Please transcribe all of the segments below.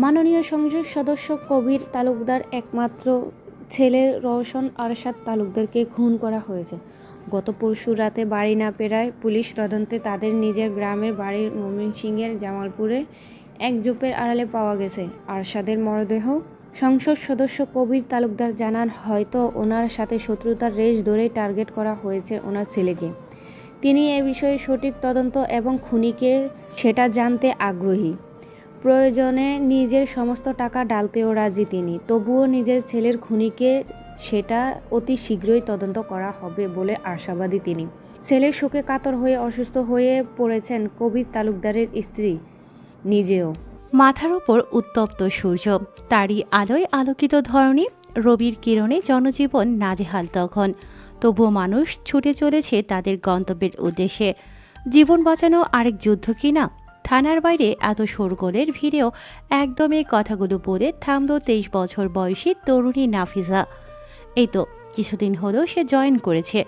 মাননীয় সংসদ সদস্য কবির তালুকদার একমাত্র ছেলে রওশন আরশাদ তালুকদারকে খুন করা হয়েছে। গত পরশু রাতে বাড়ি না ফেরায় পুলিশ তদন্তে তাদের নিজের গ্রামের বাড়ির ময়মনসিংহের জামালপুরে এক ঝোপের আড়ালে পাওয়া গেছে আরশাদের মরদেহ। সংসদ সদস্য কবির তালুকদার জানান, হয়তো ওনার সাথে শত্রুতার রেশ ধরেই টার্গেট করা হয়েছে ওনার ছেলেকে। তিনি এ বিষয়ে সঠিক তদন্ত এবং খুনিকে সেটা জানতে আগ্রহী। প্রয়োজনে নিজের সমস্ত টাকা ঢালতেও রাজি তিনি। তবুও নিজের ছেলের খুনিকে সেটা অতি শীঘ্রই তদন্ত করা হবে বলে আশাবাদী তিনি। ছেলের শোকে কাতর হয়ে অসুস্থ হয়ে পড়েছেন কবির তালুকদারের স্ত্রী নিজেও। মাথার উপর উত্তপ্ত সূর্য, তারই আলোয় আলোকিত ধরনী, রবির কিরণে জনজীবন নাজেহাল তখন। তবুও মানুষ ছুটে চলেছে তাদের গন্তব্যের উদ্দেশ্যে। জীবন বাঁচানো আরেক যুদ্ধ কিনা? থানার বাইরে এত শোরগোলের ভিড়েও একদমই কথাগুলো বলে থামল 23 বছর বয়সী তরুণী নাফিজা। এই তো কিছুদিন হলো সে জয়েন করেছে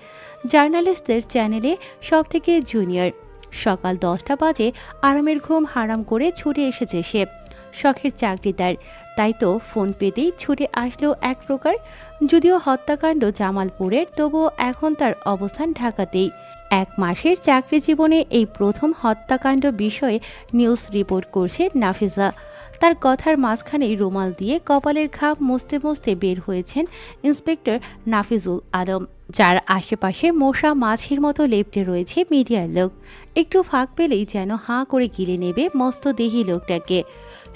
জার্নালিস্টদের চ্যানেলে, সব থেকে জুনিয়র। সকাল 10টা বাজে আরামের ঘুম হারাম করে ছুটে এসেছে সে। শখের চাকরি তার, তাই তো ফোন পেতেই ছুটে আসলো এক প্রকার। যদিও হত্যাকাণ্ড জামালপুরের, তবুও এখন তার অবস্থান ঢাকাতেই। 1 মাসের চাকরি জীবনে এই প্রথম হত্যাকাণ্ড বিষয়ে নিউজ রিপোর্ট করছে নাফিজা। তার কথার মাঝখানেই রুমাল দিয়ে কপালের ঘাম মুছতে মুছতে বের হয়েছেন ইন্সপেক্টর নাফিজুল আলম, যার আশেপাশে মশা মাছির মতো লেপ্টে রয়েছে মিডিয়ার লোক। একটু ফাঁক পেলেই যেন হাঁ করে গিলে নেবে মস্ত দেহি লোকটাকে।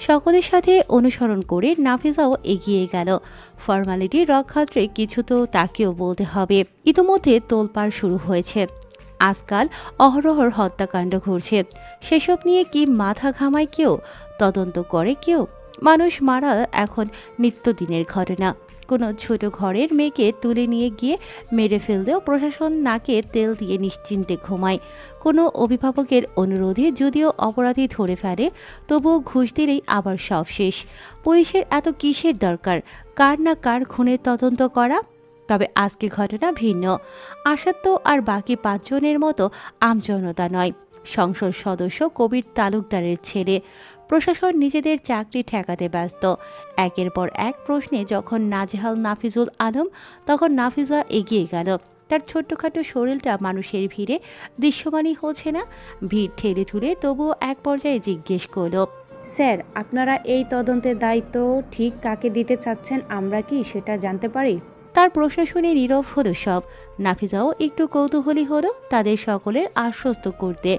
সকলের সাথে অনুসরণ করে নাফিজাও এগিয়ে গেল। ফর্মালিটি রক্ষার্থে কিছু তো তাকেও বলতে হবে। ইতোমধ্যে তোলপাড় শুরু হয়েছে। আজকাল অহরহর হত্যাকাণ্ড ঘটছে, সেসব নিয়ে কি মাথা ঘামায় কেউ? তদন্ত করে কেউ? মানুষ মারা এখন নিত্যদিনের ঘটনা। কোনো ছোট ঘরের মেয়েকে তুলে নিয়ে গিয়ে মেরে ফেললেও প্রশাসন নাকে তেল দিয়ে নিশ্চিন্তে ঘুমায়। কোনো অভিভাবকের অনুরোধে যদিও অপরাধী ধরে ফেলে, তবুও ঘুষ দিলেই আবার সব শেষ। পুলিশের এত কিসের দরকার কার না কার খুনের তদন্ত করা? তবে আজকে ঘটনা ভিন্ন। আশা তো আর বাকি 5 জনের মতো আমজনতা নয়, সংসদ সদস্য কবির তালুকদারের ছেলে। প্রশাসন নিজেদের চাকরি ঠেকাতে ব্যস্ত। একের পর এক প্রশ্নে যখন নাজেহাল নাফিজুল আলম, তখন নাফিজা এগিয়ে গেল। তার ছোট্টখাটো শরীরটা মানুষের ভিড়ে দৃশ্যমানই হচ্ছে না। ভিড় ঠেলে ঠুলে তবুও এক পর্যায়ে জিজ্ঞেস করল, স্যার, আপনারা এই তদন্তের দায়িত্ব ঠিক কাকে দিতে চাচ্ছেন, আমরা কি সেটা জানতে পারি? তার প্রশ্ন শুনে নীরব হলো সব। নাফিজাও একটু কৌতূহলী হলো তাদের সকলের আশ্বস্ত করতে।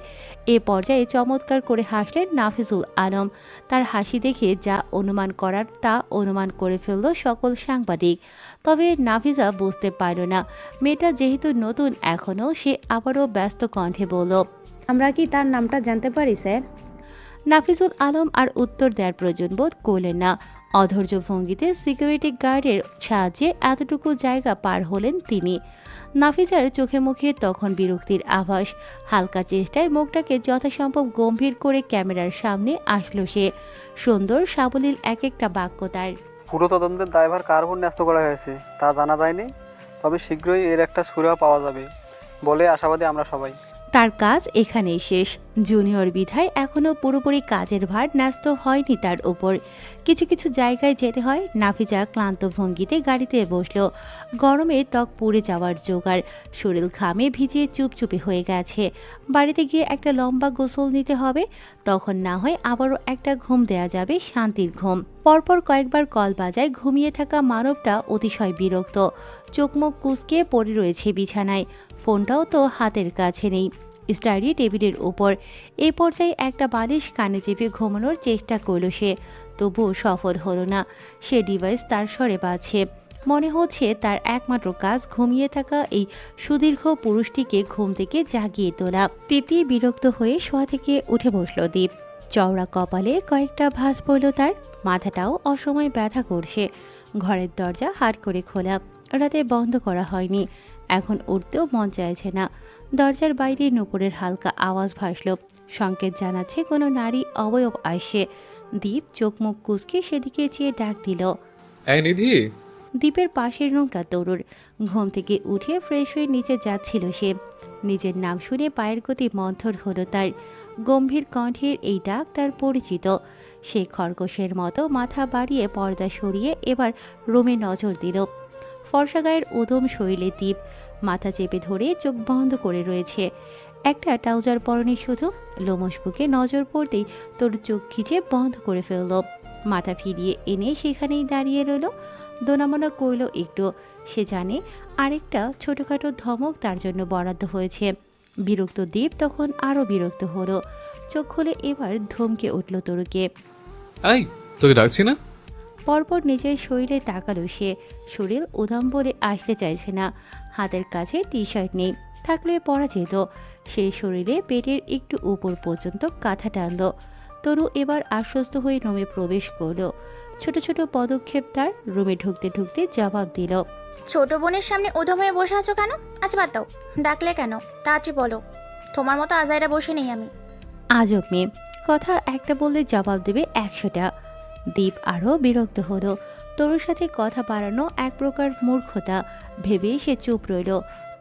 এ পর্যায়ে চমৎকার করে হাসলেন নাফিজুল আলম। তার হাসি দেখে যা অনুমান করার তা অনুমান করে ফেলল সকল সাংবাদিক। তবে নাফিজা বুঝতে পারল না, মেয়েটা যেহেতু নতুন এখনও, সে আবারও ব্যস্ত কণ্ঠে বলল, আমরা কি তার নামটা জানতে পারি স্যার? নাফিজুল আলম আর উত্তর দেওয়ার প্রয়োজন বোধ করলেন না। অধৈর্য ভঙ্গিতে সিকিউরিটি গার্ডের সাহায্যে এতটুকু জায়গা পার হলেন তিনি। নাফিজার চোখে মুখে তখন বিরক্তির আভাস। হালকা চেষ্টায় মুখটাকে যথাসম্ভব গম্ভীর করে ক্যামেরার সামনে আসলো সে। সুন্দর সাবলীল এক একটা বাক্য তার। পুরো তদন্তের দায়ভার কার উপর ন্যস্ত করা হয়েছে তা জানা যায়নি, তবে শীঘ্রই এর একটা সুরাহা পাওয়া যাবে বলে আশাবাদী আমরা সবাই। তার কাজ এখানেই শেষ। জুনিয়র বিধায় এখনও পুরোপুরি কাজের ভার ন্যস্ত হয়নি তার উপর। কিছু কিছু জায়গায় যেতে হয়। নাফিজা ক্লান্ত ভঙ্গিতে গাড়িতে বসলো। গরমে ত্বক পুড়ে যাওয়ার জোগাড়, শরীর ঘামে ভিজে চুপচুপে হয়ে গেছে। বাড়িতে গিয়ে একটা লম্বা গোসল নিতে হবে, তখন না হয় আবারও একটা ঘুম দেয়া যাবে, শান্তির ঘুম। পরপর কয়েকবার কল বাজায়। ঘুমিয়ে থাকা মানবটা অতিশয় বিরক্ত, চোখ মুখ কুঁচকে পড়ে রয়েছে বিছানায়। ফোনটাও তো হাতের কাছে নেই, স্টাডি টেবিলের উপর। এই পর্যায়ে একটা বালিশ কানে চেপে ঘুমানোর চেষ্টা করল সে, তবুও সফল হলো না। সে ডিভাইস তার স্বরে বাজছে। মনে হচ্ছে তার একমাত্র কাজ ঘুমিয়ে থাকা এই সুদীর্ঘ পুরুষটিকে ঘুম থেকে জাগিয়ে তোলা। তিতিয়ে বিরক্ত হয়ে শোয়া থেকে উঠে বসল দীপ। চওড়া কপালে কয়েকটা ভাঁজ পড়ল তার, মাথাটাও অসময়ে ব্যথা করছে। ঘরের দরজা হাট করে খোলা, রাতে বন্ধ করা হয়নি। এখন উঠতেও মন চাইছে না। দরজার বাইরে নূপুরের হালকা আওয়াজ ভাসল, সংকেত জানাচ্ছে কোনো নারী অবয়ব আসছে। দীপ চোখ মুখ কুঁচকে সেদিকে চেয়ে ডাক দিল, এই নিধি। দীপের পাশের রুমটা তরুর। ঘুম থেকে উঠে ফ্রেশ হয়ে নিচে যাচ্ছিল সে। নিজের নাম শুনে পায়ের গতি মন্থর হলো তার। গম্ভীর কণ্ঠের এই ডাক তার পরিচিত। সে খরগোশের মতো মাথা বাড়িয়ে পর্দা সরিয়ে এবার রুমে নজর দিল। ফর্সা গায়ের উদম শরীরে দ্বীপ, মাথা চেপে ধরে চোখ বন্ধ করে রয়েছে। একটা ট্রাউজার পরনে শুধু। লোমশ বুকে নজর পড়তেই তোর চোখ খিচে বন্ধ করে ফেলল। মাথা ফিরিয়ে এনে সেখানেই দাঁড়িয়ে রইল। দোনামোনা করল একটু। সে জানে আরেকটা ছোটোখাটো ধমক তার জন্য বরাদ্দ হয়েছে। বিরক্ত দ্বীপ তখন আরও বিরক্ত হলো। চোখ খুলে এবার ধমকে উঠল তরুকে। এই, তোকে ডাকছি না? পরপর নিজের শরীরে তাকালো সে। শরীর উদাম বলে আসতে চাইছে না। হাতের কাছে টি শার্ট নেই, থাকলে পরা যেত। সেই শরীরে পেটের একটু উপর পর্যন্ত কাঁথা টানল। তরু এবার আশ্বস্ত হয়ে রুমে প্রবেশ করলো। ছোট ছোট পদক্ষেপ তার। রুমে ঢুকতে ঢুকতে জবাব দিল। ছোট বোনের সামনে উধাম হয়ে বসে আছো কেন? আজ বাদ দাও, ডাকলে কেন তাড়াতাড়ি বলো। তোমার মতো আজাইরা বসে নেই আমি। আজব মেয়ে, কথা একটা বললে জবাব দেবে 100টা। দ্বীপ আরও বিরক্ত হলো। তরুর সাথে কথা বাড়ানো এক প্রকার মূর্খতা ভেবে সে চুপ রইল।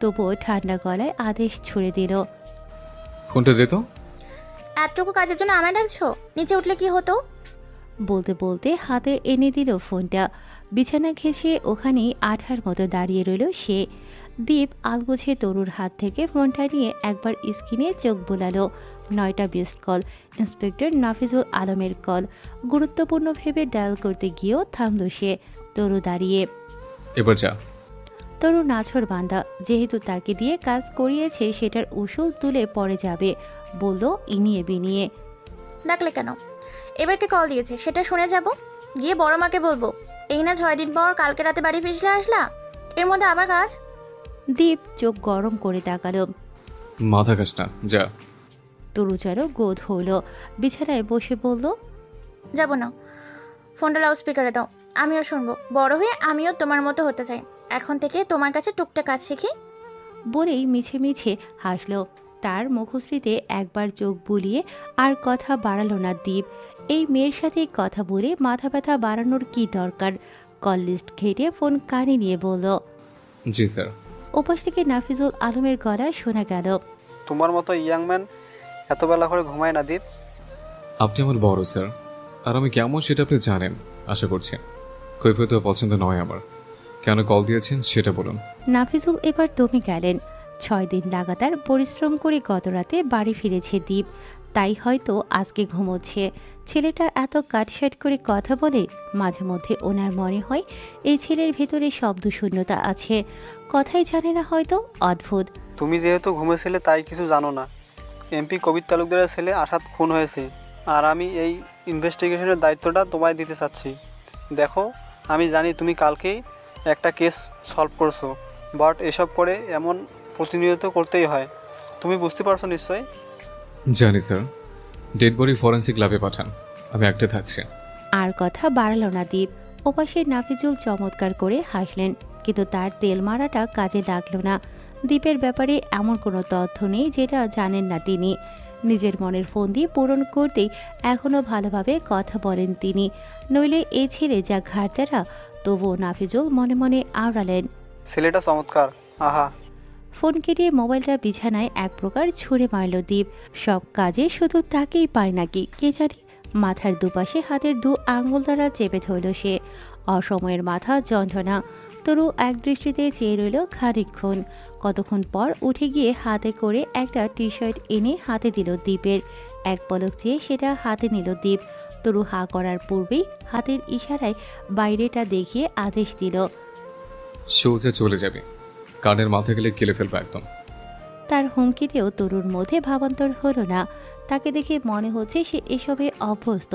তবুও ঠান্ডা গলায় আদেশ ছুড়ে দিল। ফোনটা দে তো। এতটুকু কাজের জন্য আমায় ডাকছো? নিচে উঠলে কি হতো? বলতে বলতে হাতে এনে দিল ফোনটা। বিছানা ঘেঁষে ওখানেই আঠার মতো দাঁড়িয়ে রইল সে। দ্বীপ আলগোছে তরুর হাত থেকে ফোনটা নিয়ে একবার স্ক্রিনে চোখ বোলালো। 9টা মিসড কল। ইন্সপেক্টর নাফিজুল আলমের কল। গুরুত্বপূর্ণ ভেবে ডায়াল করতে গিয়েও থামল সে। তরু দাঁড়িয়ে। এবার যা। তরু নাছর বান্দা, যেহেতু তাকে দিয়ে কাজ করিয়েছে সেটার উসুল তুলে পরে যাবে, বলল ইনিয়ে বিনিয়ে। ডাকলে কেন? এবার কে কল দিয়েছে সেটা শুনে যাব। গিয়ে বড় মাকে বলবো এই না 6 দিন পর কালকে রাতে বাড়ি ফিরলে আসলা, এর মধ্যে আবার কাজ। দ্বীপ চোখ গরম করে তাকালো। মাথা খাস না, যা। তরু যেন গোধ হলো। বিছানায় বসে বলল, যাব না। ফোনটা লাউড স্পিকারে দাও, আমিও শুনবো। বড় হয়ে আমিও তোমার মতো হতে চাই। এখন থেকে তোমার কাছে টুকটাক কাজ শিখি। বলেই মিছে মিছে হাসল। তার মুখশ্রীতে একবার চোখ বুলিয়ে আর কথা বাড়ালো না দ্বীপ। এই মেয়ের সাথে কথা বলে মাথা ব্যথা বাড়ানোর কি দরকার? কল লিস্ট ঘেটে ফোন কানে নিয়ে বলল। জি স্যার। ওপাশ থেকে নাফিজুল আলমের গলা শোনা গেল। তোমার মতো ইয়াং ম্যান এত বেলা করে ঘুমায় না দ্বীপ। আপনি আমার বড় স্যার, আর আমি কেমন সেটা আপনি জানেন আশা করছি। কৈফিয়ত পছন্দ নয় আমার। কেন কল দিয়েছেন সেটা বলুন। নাফিজুল এবার দমে গেলেন। 6 দিন লাগাতার পরিশ্রম করে গতরাতে বাড়ি ফিরেছে দ্বীপ, তাই হয়তো আজকে ঘুমোচ্ছে। ছেলেটা এত কাটসাট করে কথা বলে, মাঝে মধ্যে ওনার মনে হয় এই ছেলের ভেতরে শব্দশূন্যতা আছে, কথাই জানে না হয়তো। অদ্ভুত। তুমি যেহেতু ঘুমেছিলে তাই কিছু জানো না। এমপি কবির তালুকদারের ছেলে আসাদ খুন হয়েছে, আর আমি এই ইনভেস্টিগেশনের দায়িত্বটা তোমায় দিতে চাচ্ছি। দেখো, আমি জানি তুমি কালকেই একটা কেস সলভ করছো, বাট এসব করে এমন প্রতিনিয়ত করতেই হয়। তুমি বুঝতে পারছো নিশ্চয়ই। জানি স্যার। ডেড বডি ফরেন্সিক ল্যাবে পাঠান, আমি একটা থাকছি। আর কথা বাড়ালো না দ্বীপ। ওপাশে নাফিজুল চমৎকার করে হাসলেন, কিন্তু তার তেল মারাটা কাজে লাগলো না। দ্বীপের ব্যাপারে এমন কোনো তথ্য নেই যেটা জানেন না তিনি। নিজের মনের ফোন দিয়ে পূরণ করতেই এখনও ভালোভাবে কথা বলেন তিনি। নইলে এই ছেলে যা ঘাটতারা, তবুও নাফিজুল মনে মনে আওড়ালেন। ছেলেটা চমৎকার, আহা। ফোন কেটে মোবাইলটা বিছানায় এক প্রকার ছুঁড়ে মারল দ্বীপ। সব কাজে শুধু তাকেই পায় নাকি কে জানে। মাথার দুপাশে হাতের 2 আঙ্গুল দ্বারা চেপে ধরল সে। অসময়ের মাথা যন্ত্রণা। তরু এক দৃষ্টিতে চেয়ে রইল খানিকক্ষণ। কতক্ষণ পর উঠে গিয়ে হাতে করে একটা টি শার্ট এনে হাতে দিল দ্বীপের। এক পলক চেয়ে সেটা হাতে নিল দ্বীপ। তরু হা করার পূর্বেই হাতের ইশারায় বাইরেটা দেখিয়ে আদেশ দিল। সোজা চলে যাবে, কানের মাথা গেলে কেলে ফেলবো একদম। তার হুমকিতেও তরুর মধ্যে ভাবান্তর হলো না। তাকে দেখে মনে হচ্ছে সে এসবে অভ্যস্ত।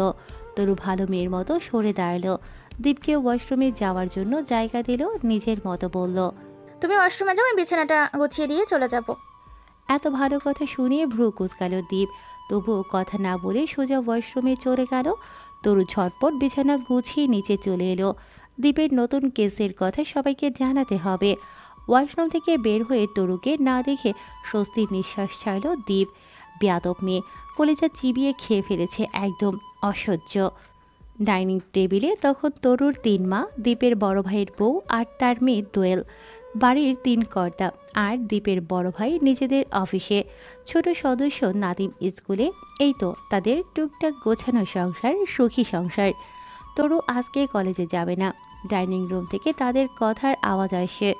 তরু ভালো মেয়ের মতো সরে দাঁড়ালো। দীপকে ওয়াশরুমে যাওয়ার জন্য জায়গা দিল, নিজের মতো বলল। তুমি ওয়াশরুমে যাও, আমি বিছানাটা গুছিয়ে দিয়ে চলে যাব। এত ভালো কথা শুনিয়ে ভ্রু কুঁচকাল দ্বীপ। তবুও কথা না বলে সোজা ওয়াশরুমে চলে গেল। তরু ঝটপট বিছানা গুছিয়ে নিচে চলে এলো। দ্বীপের নতুন কেসের কথা সবাইকে জানাতে হবে। ওয়াশরুম থেকে বের হয়ে তরুকে না দেখে স্বস্তির নিঃশ্বাস ছাড়ল দ্বীপ। বেয়াদব মেয়ে, কলিজা চিবিয়ে খেয়ে ফেলেছে একদম, অসহ্য। ডাইনিং টেবিলে তখন তরুর 3 মা, দ্বীপের বড় ভাইয়ের বউ আর তার মেয়ে দোয়েল। বাড়ির 3 কর্তা আর দ্বীপের বড় ভাই নিজেদের অফিসে, ছোট সদস্য নাদিম স্কুলে। এই তো তাদের টুকটাক গোছানো সংসার, সুখী সংসার। তরু আজকে কলেজে যাবে না। ডাইনিং রুম থেকে তাদের কথার আওয়াজ আসে।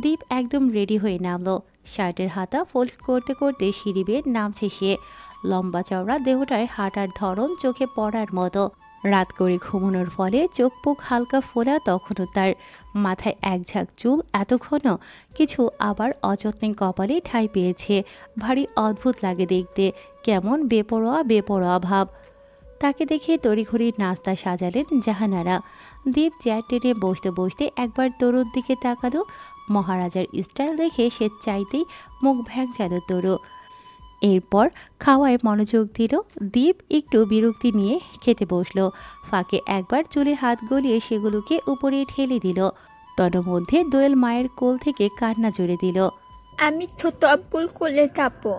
দীপ একদম রেডি হয়ে নামলো। শার্টের হাতা ফোল্ড করতে করতে সিঁড়ি বেয়ে নামছে সে। লম্বা চওড়া দেহটার হাঁটার ধরন চোখে পড়ার মতো। রাত করে ঘুমানোর ফলে চোখ মুখ হালকা ফোলা, তখনও তার মাথায় এক ঝাঁক চুল এত ঘন, কিছু আবার অযত্নে কপালে ঠাঁই পেয়েছে। ভারী অদ্ভুত লাগে দেখতে, কেমন বেপরোয়া বেপরোয়া ভাব। তাকে দেখে তড়িঘড়ি নাস্তা সাজালেন জাহানারা। দীপ চেয়ার টেনে বসতে বসতে একবার তরুর দিকে তাকালো। মহারাজার স্টাইল দেখে সে চাইতেই মুখ ভ্যাংচাল তরু। এরপর খাওয়ায় মনোযোগ দিল। দীপ একটু বিরক্তি নিয়ে খেতে বসলো। ফাঁকে একবার চুলে হাত গলিয়ে সেগুলোকে উপরে ঠেলে দিল। তন্মধ্যে দোয়েল মায়ের কোল থেকে কান্না জুড়ে দিল। আমি ছোট আব্বুল কোলে যাবো।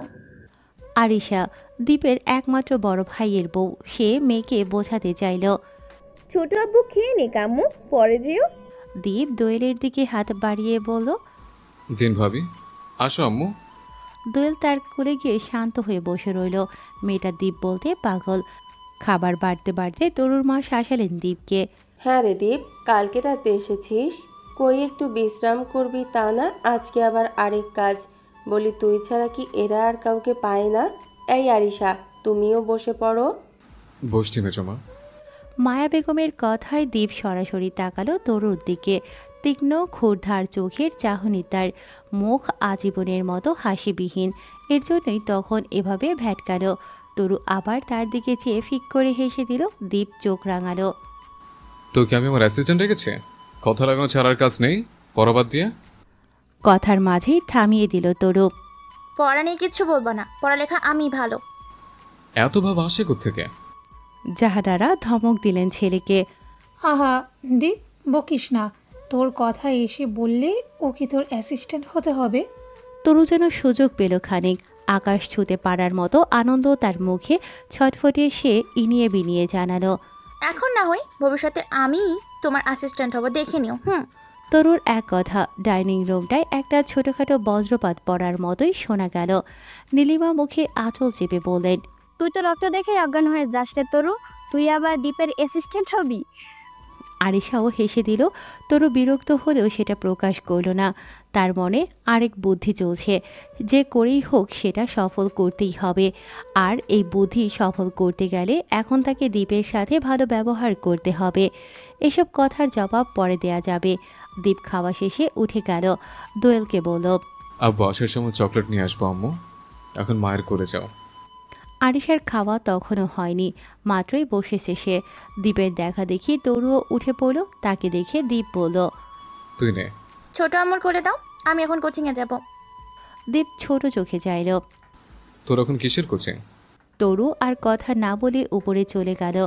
আরিশা, দীপের একমাত্র বড় ভাইয়ের বউ, সে মেয়েকে বোঝাতে চাইল। ছোট আব্বু খেয়ে নে কাম্মু, পরে যেও। দীপ দোয়েলের দিকে হাত বাড়িয়ে বলল, দিন ভাবি, আসো আম্মু। দোয়েল তার কোলে গিয়ে শান্ত হয়ে বসে রইল। মেয়েটা দীপ বলতে পাগল। খাবার বাড়তে বাড়তে তরুর মা শাসালেন দীপকে। হ্যাঁ রে দীপ, কালকে রাতে এসেছিস, কই একটু বিশ্রাম করবি তা না, আজকে আবার আরেক কাজ। বলি তুই ছাড়া কি এরা আর কাউকে পায় না? এই আরিশা, তুমিও বসে পড়ো। বসছি মেজমা। মায়া বেগমের কথায় দীপ সরাসরি তাকালো তরুর দিকে। তীক্ষ্ণ ক্ষুরধার চোখের চাহনি, তার মুখ আজীবনের মতো হাসিবিহীন। এর জন্যই তখন এভাবে ভ্যাটকালো। তরু আবার তার দিকে চেয়ে ফিক করে হেসে দিল। দীপ চোখ রাঙালো। তো কি আমি আমার অ্যাসিস্ট্যান্ট রেখেছে? কথা লাগানো ছাড়ার কাজ নেই পরবাদ দিয়ে? কথার মাঝেই থামিয়ে দিল তরু। পড়া নিয়ে কিচ্ছু বলবো না, পড়ালেখা আমি ভালো। এত ভাব আসে কোত্থেকে? জাহানারা ধমক দিলেন ছেলেকে। আহা দীপ, বকিস না। তোর কথা এসে বললে ও কি তোর অ্যাসিস্ট্যান্ট হতে হবে? তরু যেন সুযোগ পেল খানিক। আকাশ ছুঁতে পারার মতো আনন্দ তার মুখে ছটফটে। সে ইনিয়ে বিনিয়ে জানালো, এখন না হই, ভবিষ্যতে আমি তোমার অ্যাসিস্ট্যান্ট হব, দেখে নিও। তরুর এক কথা ডাইনিং রুমটায় একটা ছোটখাটো বজ্রপাত পড়ার মতোই শোনা গেল। নীলিমা মুখে আঁচল চেপে বললেন, তুই তো রক্ত দেখে অজ্ঞান হয়ে যাস রে তরু, তুই আবার দীপের অ্যাসিস্ট্যান্ট হবি? আরিশাও হেসে দিল। তরু বিরক্ত হলেও সেটা প্রকাশ করল না। তার মনে আরেক বুদ্ধি চলছে, যে করেই হোক সেটা সফল করতেই হবে। আর এই বুদ্ধি সফল করতে গেলে এখন তাকে দীপের সাথে ভালো ব্যবহার করতে হবে। এসব কথার জবাব পরে দেয়া যাবে। দীপ খাওয়া শেষে উঠে গেল। দোয়েলকে বলল, আব্বু আসার সময় চকলেট নিয়ে আসবো আম্মু, এখন মায়ের করে যাও। আরিশার খাওয়া তখনও হয়নি, মাত্রই বসেছে সে। দীপের দেখা দেখি তরুও উঠে পড়ল। তাকে দেখে দীপ বলল, তুই নে। ছোট আমর করে দাও, আমি এখন কোচিংয়ে যাব। দীপ ছোট চোখে চাইল। তোর এখন কিসের কোচিং? তরু আর কথা না বলে উপরে চলে গেল।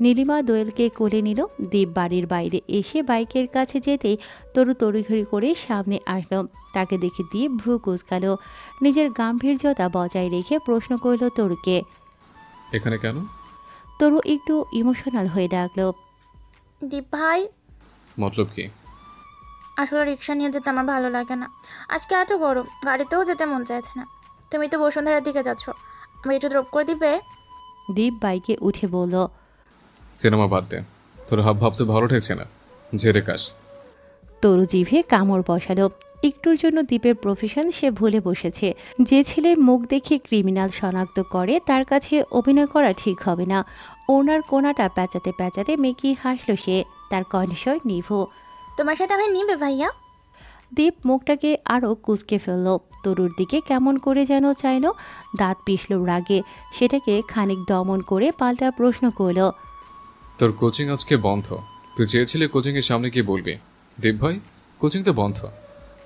নীলিমা দোয়েলকে কোলে নিল। দীপ বাড়ির বাইরে এসে বাইকের কাছে যেতেই তরু তড়িঘড়ি করে সামনে আসলো। তাকে দেখে দীপ ভ্রু কুঁচকালো। নিজের গাম্ভীর্যতা বজায় রেখে প্রশ্ন করল তরুকে। এখানে কেন? তরু একটু ইমোশনাল হয়ে ডাকলো, দীপ ভাই, মতলব কি? আসলে রিক্সা নিয়ে যেতে আমার ভালো লাগে না। আজকে এত গরম, গাড়িতেও যেতে মন চাইছে না। তুমি তো বসুন্ধরার দিকে যাচ্ছ, আমি একটু ড্রপ করে দিবে? দীপ বাইকে উঠে বলল, সিনেমা বাদ দে, তোর হাব ভাব তো ভালো ঠেকছে না, ঝেড়ে কাশ। তরু জিভে কামড় বসালো। একটুর জন্য দীপের প্রফেশন সে ভুলে বসেছে। যে ছেলে মুখ দেখে ক্রিমিনাল শনাক্ত করে তার কাছে অভিনয় করা ঠিক হবে না। ওনার কোনাটা প্যাঁচাতে প্যাঁচাতে মেকি হাসলো সে। তার কণ্ঠস্বর নিভু। তোমার সাথে আমি নিবে ভাইয়া? দীপ মুখটাকে আরও কুঁচকে ফেলল। তরুর দিকে কেমন করে যেন চাইল। দাঁত পিষল রাগে। সেটাকে খানিক দমন করে পাল্টা প্রশ্ন করল, তোর কোচিং আজকে বন্ধ, তুই চেয়েছিলে কোচিংয়ের সামনে গিয়ে বলবি দীপ ভাই কোচিং তো বন্ধ,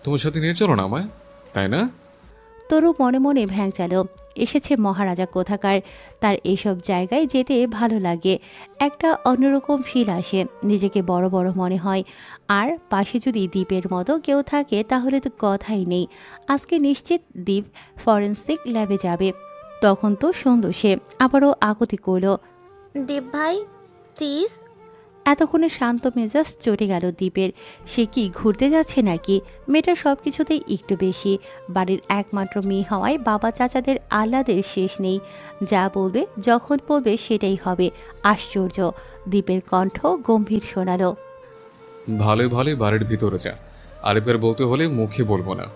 তোমার সাথে নিয়ে চলো না আমায়, তাই না? তরু মনে মনে ভ্যাংচাল। এসেছে মহারাজা কোথাকার। তার এসব জায়গায় যেতে ভালো লাগে। একটা অন্যরকম ফিল আসে, নিজেকে বড় বড় মনে হয়। আর পাশে যদি দ্বীপের মতো কেউ থাকে তাহলে তো কথাই নেই। আজকে নিশ্চিত দ্বীপ ফরেন্সিক ল্যাবে যাবে। তখন তো সন্ধ্যা সে আবারও আকুতি করল, দীপ ভাই প্লিজ। এতক্ষণে শান্ত মেজাজ চটে গেল দীপের। সে কি ঘুরতে যাচ্ছে নাকি? মেয়েটার সব কিছুতেই একটু বেশি। বাড়ির একমাত্র মেয়ে হওয়ায় বাবা চাচাদের আহ্লাদের শেষ নেই। যা বলবে যখন বলবে সেটাই হবে। আশ্চর্য! দীপের কণ্ঠ গম্ভীর শোনালো। ভালোই ভালোই বাড়ির ভিতরে যা, আরেকবার বলতে হলে মুখে বলবো না।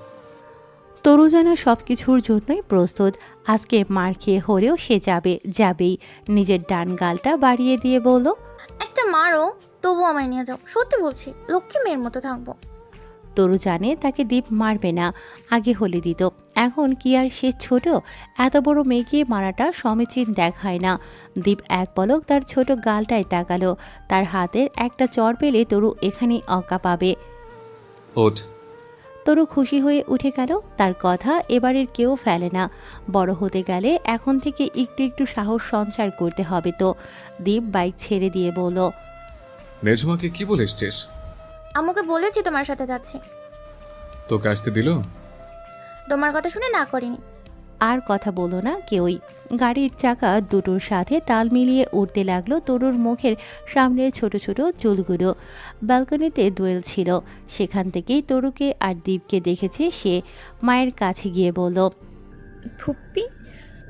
তরু যেন সব কিছুর জন্যই প্রস্তুত। আজকে মার খেয়ে হলেও সে যাবেই। নিজের ডান গালটা বাড়িয়ে দিয়ে বলল, একটা মারো, তবু আমায় নিয়ে যাও, সত্যি বলছি, লক্ষ্মী মেয়ের মতো থাকবো। তরু জানে তাকে দীপ মারবে না, আগে হলে দিত। এখন কি আর সে ছোট? এত বড় মেয়েকে মারাটা সমীচীন দেখায় না। দীপ এক পলক তার ছোট গালটায় তাকালো। তার হাতের একটা চড় পেলে তরু এখানেই অজ্ঞা পাবে। ওঠ। তরু খুশি হয়ে উঠে গেল। তার কথা এবারের কেউ ফেলে না। বড় হতে গেলে এখন থেকে একটু একটু সাহস সঞ্চার করতে হবে তো। দীপ বাইক ছেড়ে দিয়ে বলল, মেজমাকে কি বলে এসছিস? আম্মুকে বলেছি তোমার সাথে যাচ্ছি। তোকে আসতে দিল? তোমার কথা শুনে না করিনি। আর কথা বলো না কেউই। গাড়ির চাকা দুটোর সাথে তাল মিলিয়ে উঠতে লাগলো তরুর মুখের সামনের ছোট ছোট চুলগুলো। ব্যালকনিতে দোয়েল ছিল, সেখান থেকেই তরুকে আর দীপকে দেখেছে সে। মায়ের কাছে গিয়ে বলল, ফুপ্পি,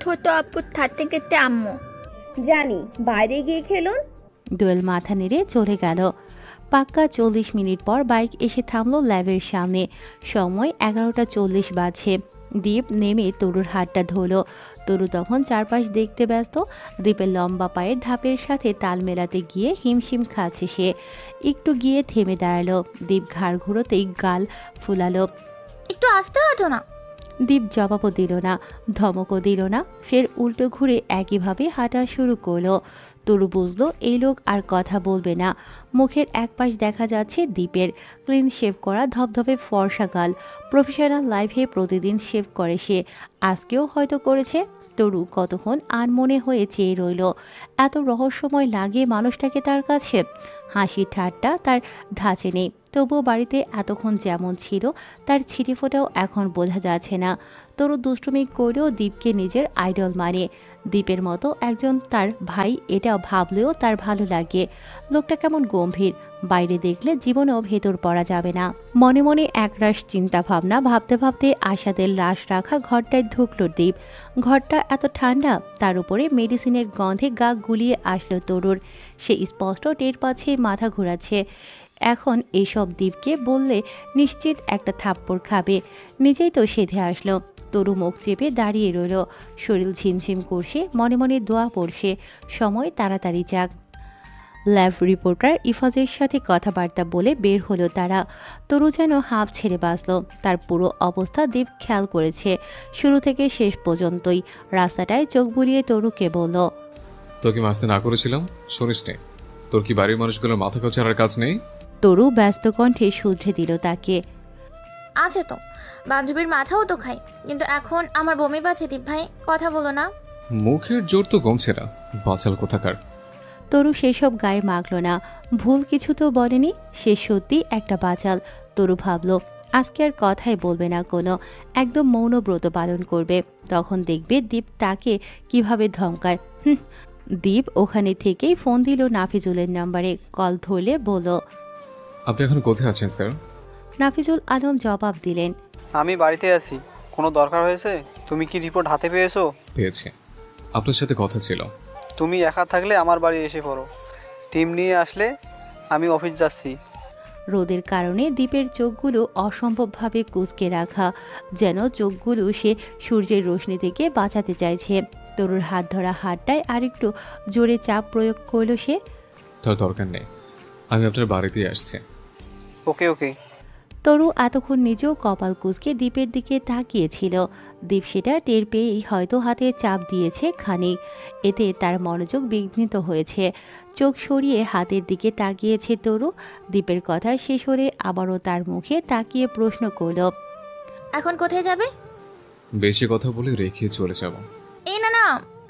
ছোট আপুর থাকতে খেতে আম্মু। জানি, বাইরে গিয়ে খেলুন। দোয়েল মাথা নেড়ে চলে গেল। পাক্কা 40 মিনিট পর বাইক এসে থামলো ল্যাবের সামনে। সময় 11:40 বাজছে। দীপ নেমে তরুর হাতটা ধরল। তরু তখন চারপাশ দেখতে ব্যস্ত। দীপের লম্বা পায়ের ধাপের সাথে তাল মেলাতে গিয়ে হিমশিম খাচ্ছে সে। একটু গিয়ে থেমে দাঁড়ালো। দীপ ঘাড় ঘুরোতেই গাল ফুলালো। একটু আস্তে হাঁটো না। দীপ জবাবও দিল না, ধমকও দিল না। ফের উল্টো ঘুরে একইভাবে হাঁটা শুরু করলো। তরু বুঝলো এই লোক আর কথা বলবে না। মুখের একপাশ দেখা যাচ্ছে দীপের ক্লিন শেভ করা ধবধবে ফর্সা গাল। প্রফেশনাল লাইফে প্রতিদিন শেভ করে সে, আজকেও হয়তো করেছে। তরু কতক্ষণ আনমনে হয়ে চেয়ে রইল। এত রহস্যময় লাগে মানুষটাকে তার কাছে। হাসি ঠাট্টা তার ধাঁচে নেই, তবুও বাড়িতে এতক্ষণ যেমন ছিল তার ছিটেফোঁটাও এখন বোঝা যাচ্ছে না। তরু দুষ্টুমি করেও দীপকে নিজের আইডল মানে। দীপের মতো একজন তার ভাই এটা ভাবলেও তার ভালো লাগে। লোকটা কেমন গম্ভীর, বাইরে দেখলে জীবনেও ভেতর পড়া যাবে না। মনে মনে একরাশ চিন্তা ভাবনা ভাবতে ভাবতে আশাদের লাশ রাখা ঘরটায় ঢুকলো দীপ। ঘরটা এত ঠান্ডা, তার উপরে মেডিসিনের গন্ধে গা গুলিয়ে আসলো তরুর। সে স্পষ্ট টের পাচ্ছে মাথা ঘোরাচ্ছে। এখন এইসব দীপকে বললে নিশ্চিত একটা থাপ্পড় খাবে। নিজেই তো সেধে আসলো। তরু মুখ চেপে দাঁড়িয়ে রইল। শরীর ঝিমঝিম করছে, মনে মনে দোয়া পড়ছে সময় তাড়াতাড়ি যাক। ল্যাব রিপোর্টার ইফাজের সাথে কথাবার্তা বলে বের হলো তারা। তরু যেন হাঁপ ছেড়ে বাঁচল। তার পুরো অবস্থা দীপ খেয়াল করেছে, শুরু থেকে শেষ পর্যন্তই। রাস্তাটায় চোখ বুলিয়ে তরুকে বলল, তোকে মাসতে না করেছিলাম, শুনিস নে? তোর কি বাড়ির মানুষগুলোর মাথা কচার কাজ নেই? তরু ব্যস্ত কণ্ঠে শুধরে দিল তাকে। আছে তো, বান্ধবীর মাথাও তো খাই, কিন্তু এখন আমার বমি পাচ্ছে। দীপ ভাই, কথা বলো না। মুখের জোর তো কমছে না, বাচাল কোথাকার। তরু সেসব গায়ে মাখল না। ভুল কিছু তো বলেনি, সে সত্যি একটা বাচাল। তরু ভাবল আজকে আর কথাই বলবে না কোনো, একদম মৌন ব্রত পালন করবে। তখন দেখবে দীপ তাকে কিভাবে ধমকায়। দীপ ওখানে থেকেই ফোন দিল নাফিজুলের নাম্বারে। কল ধরলে বলল, আপনি এখন কোথায় আছেন স্যার? নাফিজুল আলম জবাব দিলেন, আমি বাড়িতে আছি। কোনো দরকার হয়েছে? তুমি কি রিপোর্ট হাতে পেয়েছো? পেয়েছি, আপনার সাথে কথা ছিল। তুমি একা থাকলে আমার বাড়ি এসে পড়ো, টিম নিয়ে আসলে আমি অফিস যাচ্ছি। রোদের কারণে দীপের চোখগুলো অসম্ভবভাবে কুঁচকে রাখা, যেন চোখগুলো সে সূর্যের রোশনি থেকে বাঁচাতে চাইছে। তরুর হাত ধরা হাতটায় আরেকটু জোরে চাপ প্রয়োগ করলো সে। তার দরকার নেই, আমি আপনার বাড়িতেই আসছি। ওকে ওকে। তরু এতক্ষণ নিজেও কপাল কুঁচকে দীপের দিকে তাকিয়েছিল। দীপ সেটা টের পেয়েই হয়তো হাতে চাপ দিয়েছে খানিক, এতে তার মনোযোগ বিঘ্নিত হয়েছে। চোখ সরিয়ে হাতের দিকে তাকিয়েছে তরু। দীপের কথা শেষ হলে আবারও তার মুখে তাকিয়ে প্রশ্ন করল, এখন কোথায় যাবে? বেশি কথা বলে রেখে চলে যাব। এই না না,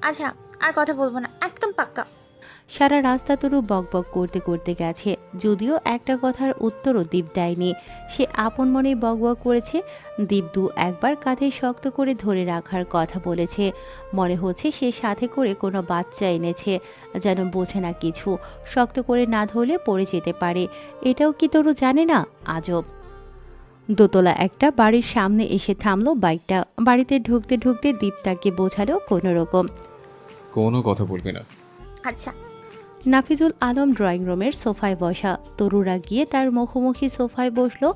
আচ্ছা আর কথা বলবো না, একদম পাক্কা। সারা রাস্তা তরু বকবক করতে করতে গেছে। যদিও একটা কথার উত্তরও দীপ দেয়নি। সে আপন মনে বকবক করেছে। দীপ দু একবার কাঁধে শক্ত করে ধরে রাখার কথা বলেছে। মনে হচ্ছে সে সাথে করে কোনো বাচ্চা এনেছে, যেন বোঝে না কিছু। শক্ত করে না ধরলে পড়ে যেতে পারে। এটাও কি তরু জানে না? আজব। দোতলা একটা বাড়ির সামনে এসে থামলো বাইকটা। বাড়িতে ঢুকতে ঢুকতে দীপ তাকে বোঝালো কোনো রকম। কোনো কথা বলবি না। আচ্ছা। নাফিজুল আলম ড্রয়িং রুমের সোফায় বসা। তরুরা গিয়ে তার মুখোমুখি সোফায় বসলো।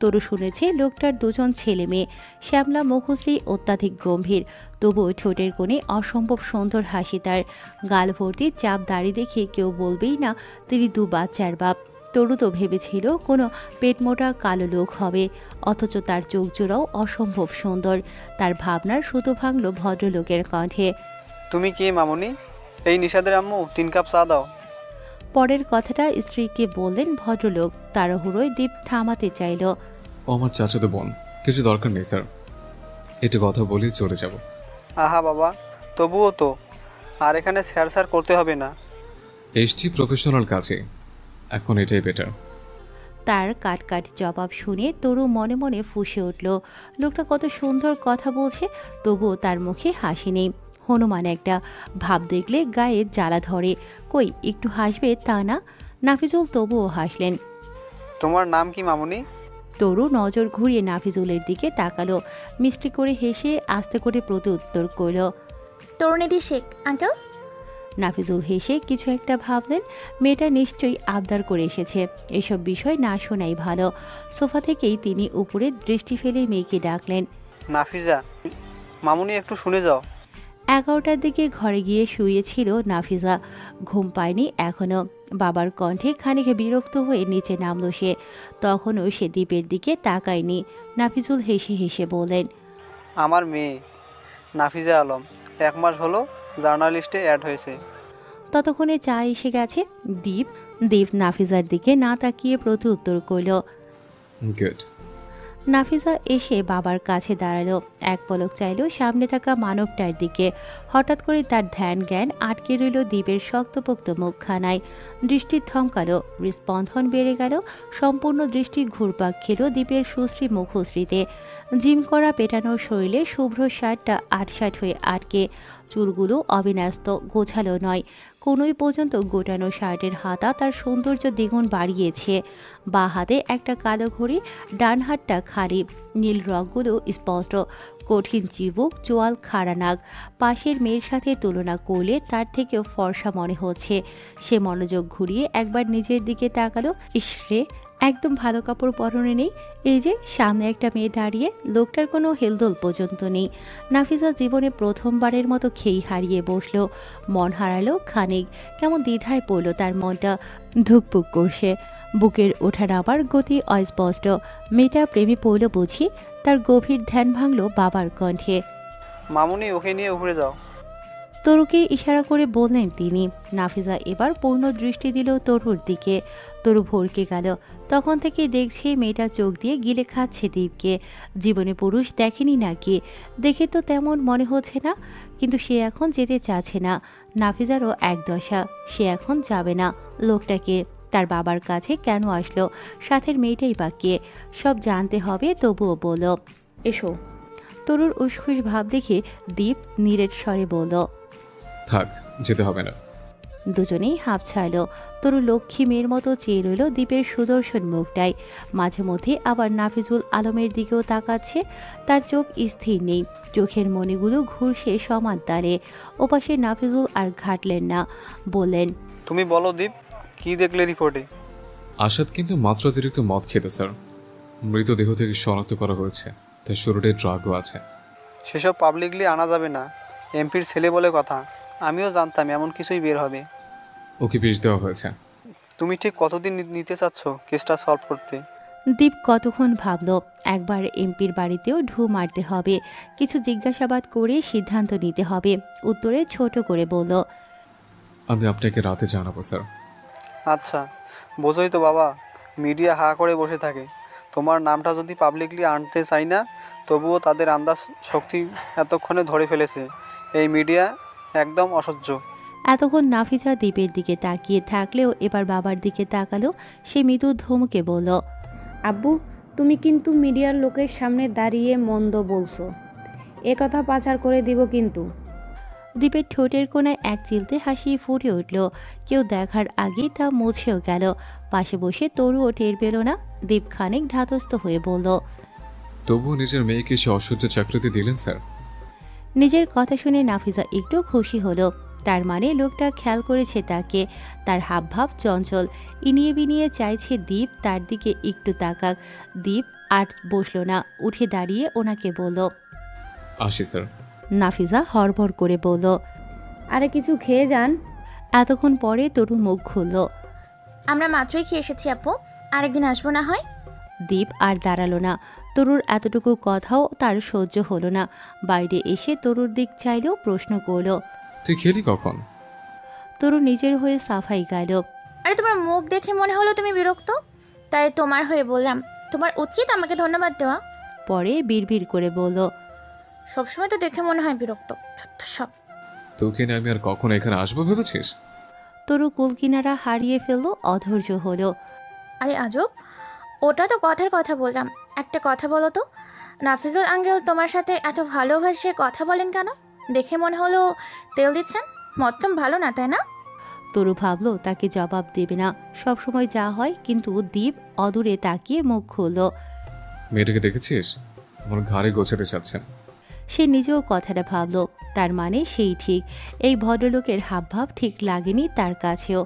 তরু শুনেছে লোকটার দুজন ছেলে মেয়ে। শ্যামলা মুখশ্রী অত্যাধিক গম্ভীর, তবুও ঠোঁটের কোণে অসম্ভব সুন্দর হাসি তার। গাল ভর্তি চাপ দাড়ি দেখে কেউ বলবেই না তিনি দু বাচ্চার বাপ। তরু তো ভেবেছিল কোনো পেটমোটা কালো লোক হবে, অথচ তার চোখ জোড়াও অসম্ভব সুন্দর। তার ভাবনার সুতো ভাঙল ভদ্রলোকের কণ্ঠে। তুমি কে মামুনি? এই নিশাদের আম্মু, 3 কাপ চা দাও। পরের কথাটা স্ত্রীকে বললেন ভদ্রলোক। তাড়াহুড়োয় দীপ থামাতে চাইল। ও আমার চাচাতো বোন, কিছু দরকার নেই স্যার, একটু কথা বলি চলে যাব। আহা বাবা, তবুও তো। আর এখানে স্যার স্যার করতে হবে না। এসছি প্রফেশনাল কাজে, এখন এটাই বেটার। তার কাট জবাব শুনে তরু মনে মনে ফুঁসে উঠল। লোকটা কত সুন্দর কথা বলছে, তবুও তার মুখে হাসি নেই। হনুমান একটা ভাব দেখলে গায়ে জ্বালা ধরে। কই একটু হাসবে তা না। নাফিজুল তবুও হাসলেন। তোমার নাম কি মামুনি? তরু নজর ঘুরিয়ে নাফিজুলের দিকে তাকালো। মিষ্টি করে হেসে আস্তে করে প্রত্যুত্তর করল। তরুণীদি শেখ আঙ্কেল। নাফিজুল হেসে কিছু একটা ভাবলেন। মেয়েটা নিশ্চয়ই আবদার করে এসেছে, এসব বিষয় না শোনাই ভালো। সোফা থেকেই তিনি উপরে দৃষ্টি ফেলে মেয়েকে ডাকলেন। নাফিজা, মামুনি একটু শুনে যাও। 11টার দিকে ঘরে গিয়ে শুয়েছিল নাফিজা। ঘুম পায়নি এখনো। বাবার কণ্ঠে খানিক বিরক্ত হয়ে নিচে নামল সে। তখনও সে দ্বীপের দিকে তাকায়নি। নাফিজুল হেসে হেসে বললেন, আমার মেয়ে নাফিজা আলম 1 মাস হলো জার্নালিস্টে অ্যাড হয়েছে। ততক্ষণে চা এসে গেছে। দীপ নাফিজার দিকে না তাকিয়ে প্রত্যুত্তর করল। গুড। নাফিজা এসে বাবার কাছে দাঁড়ালো। এক পলক চাইল সামনে থাকা মানবটার দিকে। হঠাৎ করে তার ধ্যান জ্ঞান আটকে রইল দ্বীপের শক্তপোক্ত মুখখানায়। দৃষ্টি থমকালো, হৃস্পন্দন বেড়ে গেল। সম্পূর্ণ দৃষ্টি ঘুরপাক খেল দ্বীপের সুশ্রী মুখশ্রীতে। জিম করা পেটানোর শরীরে শুভ্র শার্টটা আটসাট হয়ে আটকে। চুলগুলো অবিন্যস্ত, গোছালো নয়। কোনোই পর্যন্ত গোটানো শার্টের হাতা তার সৌন্দর্য দ্বিগুণ বাড়িয়েছে। বাঁ হাতে একটা কালো ঘড়ি, ডান হাতটা খালি। নীল রগগুলো স্পষ্ট। কঠিন চিবুক, চোয়াল খাড়া নাক। পাশের মেয়ের সাথে তুলনা করলে তার থেকেও ফর্সা মনে হচ্ছে। সে মনোযোগ ঘুরিয়ে একবার নিজের দিকে তাকালো। ইসরে, একদম ভালো কাপড় পরনে নেই। এই যে সামনে একটা মেয়ে দাঁড়িয়ে, লোকটার কোনো হেলদোল পর্যন্ত নেই। নাফিজা জীবনে প্রথমবারের মতো খেই হারিয়ে বসল। মন হারালো খানিক। কেমন দ্বিধায় পড়ল তার মনটা। ধুকপুক করছে। বুকের ওঠা নামার গতি অস্পষ্ট। মেয়েটা প্রেমে পড়ল বুঝি। তার গভীর ধ্যান ভাঙল বাবার কণ্ঠে। মামুনি, ওকে নিয়ে উপরে যাও। তরুকে ইশারা করে বললেন তিনি। নাফিজা এবার পূর্ণ দৃষ্টি দিল তরুর দিকে। তরু ভরকে গেল। তখন থেকে দেখছে মেয়েটা চোখ দিয়ে গিলে খাচ্ছে দীপকে। জীবনে পুরুষ দেখেনি নাকি? দেখে তো তেমন মনে হচ্ছে না, কিন্তু সে এখন যেতে চাচ্ছে না। নাফিজারও এক দশা, সে এখন যাবে না। লোকটাকে, তার বাবার কাছে কেন আসলো? সাথের মেয়েটাই বা কে? সব জানতে হবে। তবুও বলল, এসো। তরুর উসখুস ভাব দেখে দীপ নীরের স্বরে বলল, থাক, যেতে হবে না। দুজনেই হাঁপ ছাড়ল। তরু লক্ষ্মী মেয়ের মতো চেয়ে রইল দ্বীপের সুদর্শন মুখটাই। মাঝে মধ্যে আবার নাফিজুল আলমের দিকেও তাকাচ্ছে। তার চোখ স্থির নেই, চোখের মণিগুলো ঘুরছে সমান তালে। ওপাশে নাফিজুল আর ঘাটলেন না, বললেন, তুমি বলো দীপ, কি দেখলে রিপোর্টে? আসাদ কিন্তু মাত্রাতিরিক্ত মদ খেত স্যার। মৃতদেহ থেকে শনাক্ত করা হয়েছে, তার শরীরে ড্রাগও আছে। সেসব পাবলিকলি আনা যাবে না। এমপির ছেলে বলে কথা। আমিও জানতাম এমন কিছুই বের হবে। ওকে বিষ দেওয়া হয়েছে। তুমি ঠিক কতদিন নিতে চাচ্ছ কেসটা সলভ করতে? দীপ কতক্ষণ ভাবল। একবার এমপির বাড়িতেও ঢু মারতে হবে। কিছু জিজ্ঞাসাবাদ করে সিদ্ধান্ত নিতে হবে। উত্তরে ছোট করে বলল, আমি আপনাকে রাতে জানাবো স্যার। আচ্ছা, বোঝোই তো বাবা, মিডিয়া হা করে বসে থাকে। তোমার নামটা যদি পাবলিকলি আনতে চাই না, তবুও তাদের আন্দাজ শক্তি এতক্ষণে ধরে ফেলেছে। এই মিডিয়া একদম অসহ্য। এতক্ষণ নাফিসা দীপের দিকে তাকিয়ে থাকলেও এবার বাবার দিকে তাকালো। সে মৃদু ধমকে বলল, আব্বু, তুমি কিন্তু মিডিয়ার লোকের সামনে দাঁড়িয়ে মন্দ বলছো। এ কথা পাচার করে দিব কিন্তু। দীপের ঠোঁটের কোণায় এক চিলতে হাসি ফুটে উঠল। কেউ দেখার আগেই তা মুছেও গেল। পাশে বসে তরুও টের পেল না। দীপ খানিক ধাতস্থ হয়ে বলল, তবুও নিজের মেয়েকে সে অসহ্য চাকরিতে দিলেন স্যার। নিজের কথা শুনে নাফিসা একটু খুশি হলো। তার মানে লোকটা খেয়াল করেছে তাকে। তার হাবভাব চঞ্চল, ইনিয়ে বিনিয়ে চাইছে দীপ তার দিকে একটু তাকাক। দীপ আর বসল না, উঠে দাঁড়িয়ে ওনাকে বলল, আসি স্যার। নাফিসা হড়বড় করে বলল, আরে কিছু খেয়ে যান। এতক্ষণ পরে তরু মুখ খুলল। আমরা মাত্রই খেয়ে এসেছি আপু, আরেকদিন আসবো না হয়। দীপ আর দাঁড়ালো না। তরুর এতটুকু কথাও তার সহ্য হলো না। বাইরে এসে তরুর দিক চাইলেও প্রশ্ন করল, তুই খেলি কখন? তরু নিজের হয়ে সাফাই গাইল, আরে তোমার মুখ দেখে মনে হলো তুমি বিরক্ত, তাই তোমার হয়ে বললাম তোমার উচিত আমাকে ধন্যবাদ দেওয়া। পরে বিড়বিড় করে বলল, সবসময় তো দেখে মনে হয় বিরক্ত সব। তোকে নিয়ে আমি আর কখন এখানে আসবো ভেবেছিস? তরু কুলকিনারা হারিয়ে ফেলল, অধৈর্য হলো। আরে আজব, ওটা তো কথার কথা বললাম। একটা কথা বলো তো, নাফিজুল আঙ্কেল তোমার সাথে এত ভালোবাসে কথা বলেন কেন? দেখে মনে হলো তেল দিচ্ছেন। মধ্যম ভালো না, তাই না? তরু ভাবল তাকে জবাব দেবে না, সবসময় যা হয়। কিন্তু দীপ অদূরে তাকিয়ে মুখ খুলল। মেয়েটাকে দেখেছিস? আমার ঘাড়ে গোছাতে চাচ্ছেন। সে নিজেও কথাটা ভাবল, তার মানে সেই ঠিক। এই ভদ্রলোকের হাবভাব ঠিক লাগেনি তার কাছেও।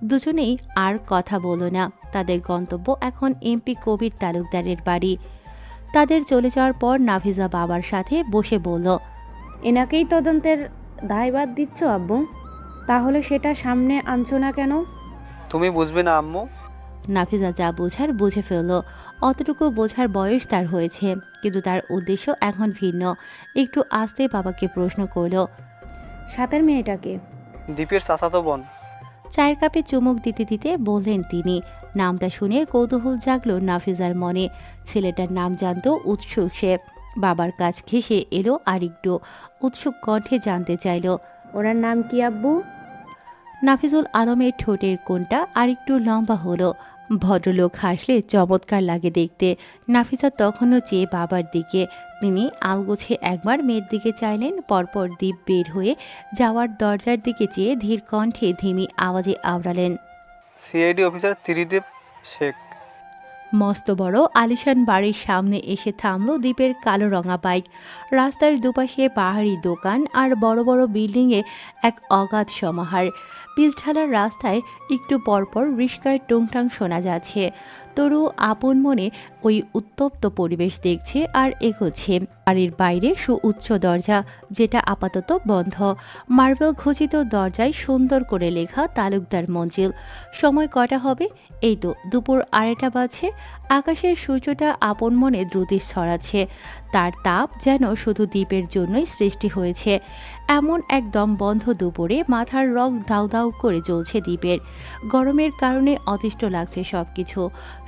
দুজনেই আর কথা বলল না। তাদের গন্তব্য এখন এমপি কবির তালুকদারের বাড়ি। তাদের চলে যাওয়ার পর নাফিসা বাবার সাথে বসে বলল, এনাকেই তদন্তের দায়ভার দিচ্ছ আব্বু? তাহলে সেটা সামনে আনছো না কেন? তুমি বুঝবে না আম্মু। নাফিসা যা বোঝার বুঝে ফেলল। অতটুকু বোঝার বয়স তার হয়েছে, কিন্তু তার উদ্দেশ্য এখন ভিন্ন। একটু আস্তে বাবাকে প্রশ্ন করল, সাথের মেয়েটাকে? দীপের চাচাতো বোন। চায়ের কাপে চুমুক দিতে দিতে বললেন তিনি। নামটা শুনে কৌতূহল জাগলো নাফিজার মনে। ছেলেটার নাম জানতো উৎসুক সে। বাবার কাছ ঘেঁষে এলো আর একটু উৎসুক কণ্ঠে জানতে চাইল, ওনার নাম কি আব্বু? নাফিজুল আলমের ঠোঁটের কোণটা আরেকটু লম্বা হলো। ভদ্রলোক হাসলে চমৎকার লাগে দেখতে। নাফিসা তখনও চেয়ে বাবার দিকে। তিনি আলগোছে একবার মেয়ের দিকে চাইলেন, পরপর দীপ বের হয়ে যাওয়ার দরজার দিকে চেয়ে ধীর কণ্ঠে ধিমি আওয়াজে আওড়ালেন, সিআইডি অফিসার ত্রিদীপ শেখ। মস্ত বড় আলিশান বাড়ির সামনে এসে থামল দীপের কালো রঙা বাইক। রাস্তার দুপাশে পাহাড়ি দোকান আর বড় বড় বিল্ডিংয়ে এক অগাধ সমাহার। পিচঢালার রাস্তায় একটু পরপর রিস্কার টুংটাং শোনা যাচ্ছে। তরু আপন মনে ওই উত্তপ্ত পরিবেশ দেখছে আর এগোচ্ছে। বাড়ির বাইরে সুউচ্চ দরজা, যেটা আপাতত বন্ধ। মার্বেল খচিত দরজায় সুন্দর করে লেখা তালুকদার মঞ্জিল। সময় কটা হবে? এই তো দুপুর 2:30 বাজছে। আকাশের সূর্যটা আপন মনে দ্রুতি ছড়াচ্ছে। তার তাপ যেন শুধু দ্বীপের জন্যই সৃষ্টি হয়েছে। এমন একদম বন্ধ দুপুরে মাথার রং দাউ দাউ করে জ্বলছে দ্বীপের। গরমের কারণে অতিষ্ঠ লাগছে সব কিছু।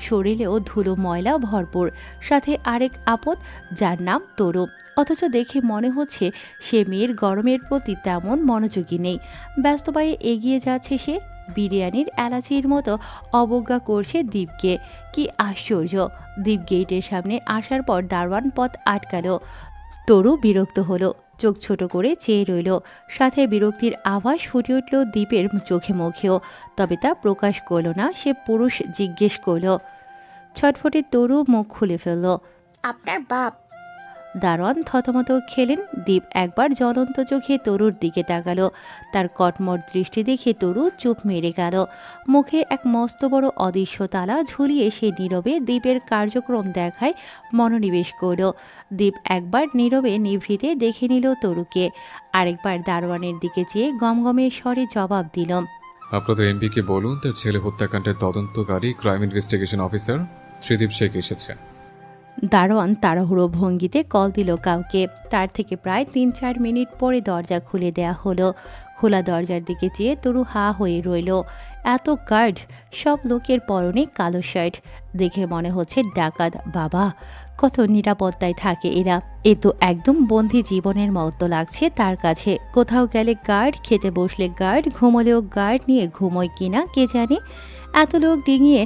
শরীরেও ধুলো ময়লা ভরপুর, সাথে আরেক আপদ যার নাম তরু। অথচ দেখে মনে হচ্ছে সে মেয়ের গরমের প্রতি তেমন মনোযোগী নেই। ব্যস্ত পায়ে এগিয়ে যাচ্ছে সে। বিরিয়ানির এলাচির মতো অবজ্ঞা করছে দ্বীপকে। কি আশ্চর্য! দ্বীপ গেটের সামনে আসার পর দারোয়ান পথ আটকালো। তরু বিরক্ত হলো, চোখ ছোট করে চেয়ে রইল। সাথে বিরক্তির আভাস ফুটে উঠল দ্বীপের চোখে মুখেও। তবে তা প্রকাশ করল না। সে পুরুষ জিজ্ঞেস করল। ছটফটে তরু মুখ খুলে ফেলল, আপনার বাপ? দারোয়ান থতমত খেলেন। দ্বীপ একবার জ্বলন্ত চোখে তরুর দিকে তাকালো। তার কটমট দৃষ্টি দেখে তরু চুপ মেরে গেল। মুখে এক মস্ত বড় অদৃশ্য তালা ঝুলিয়ে সে নীরবে দ্বীপের কার্যক্রম দেখায় মনোনিবেশ করল। দ্বীপ একবার নীরবে নিভৃতে দেখে নিল তরুকে, আরেকবার দারোয়ানের দিকে চেয়ে গমগমে স্বরে জবাব দিল, আপনাদের এমপিকে বলুন তার ছেলে হত্যাকাণ্ডের তদন্তকারী crime investigation officer Tridip Sheikh এসেছে। দারোয়ান তাড়াহুড়ো ভঙ্গিতে কল দিল কাউকে। তার থেকে প্রায় 3-4 মিনিট পরে দরজা খুলে দেয়া হলো। খোলা দরজার দিকে চেয়ে তরু হা হয়ে রইল। এত গার্ড, সব লোকের পরনে কালো শার্ট। দেখে মনে হচ্ছে ডাকাত। বাবা, কত নিরাপত্তায় থাকে এরা। এ তো একদম বন্দি জীবনের মতো লাগছে তার কাছে। কোথাও গেলে গার্ড, খেতে বসলে গার্ড, ঘুমোলেও গার্ড নিয়ে ঘুমোয় কিনা কে জানে। এত লোক ডিঙিয়ে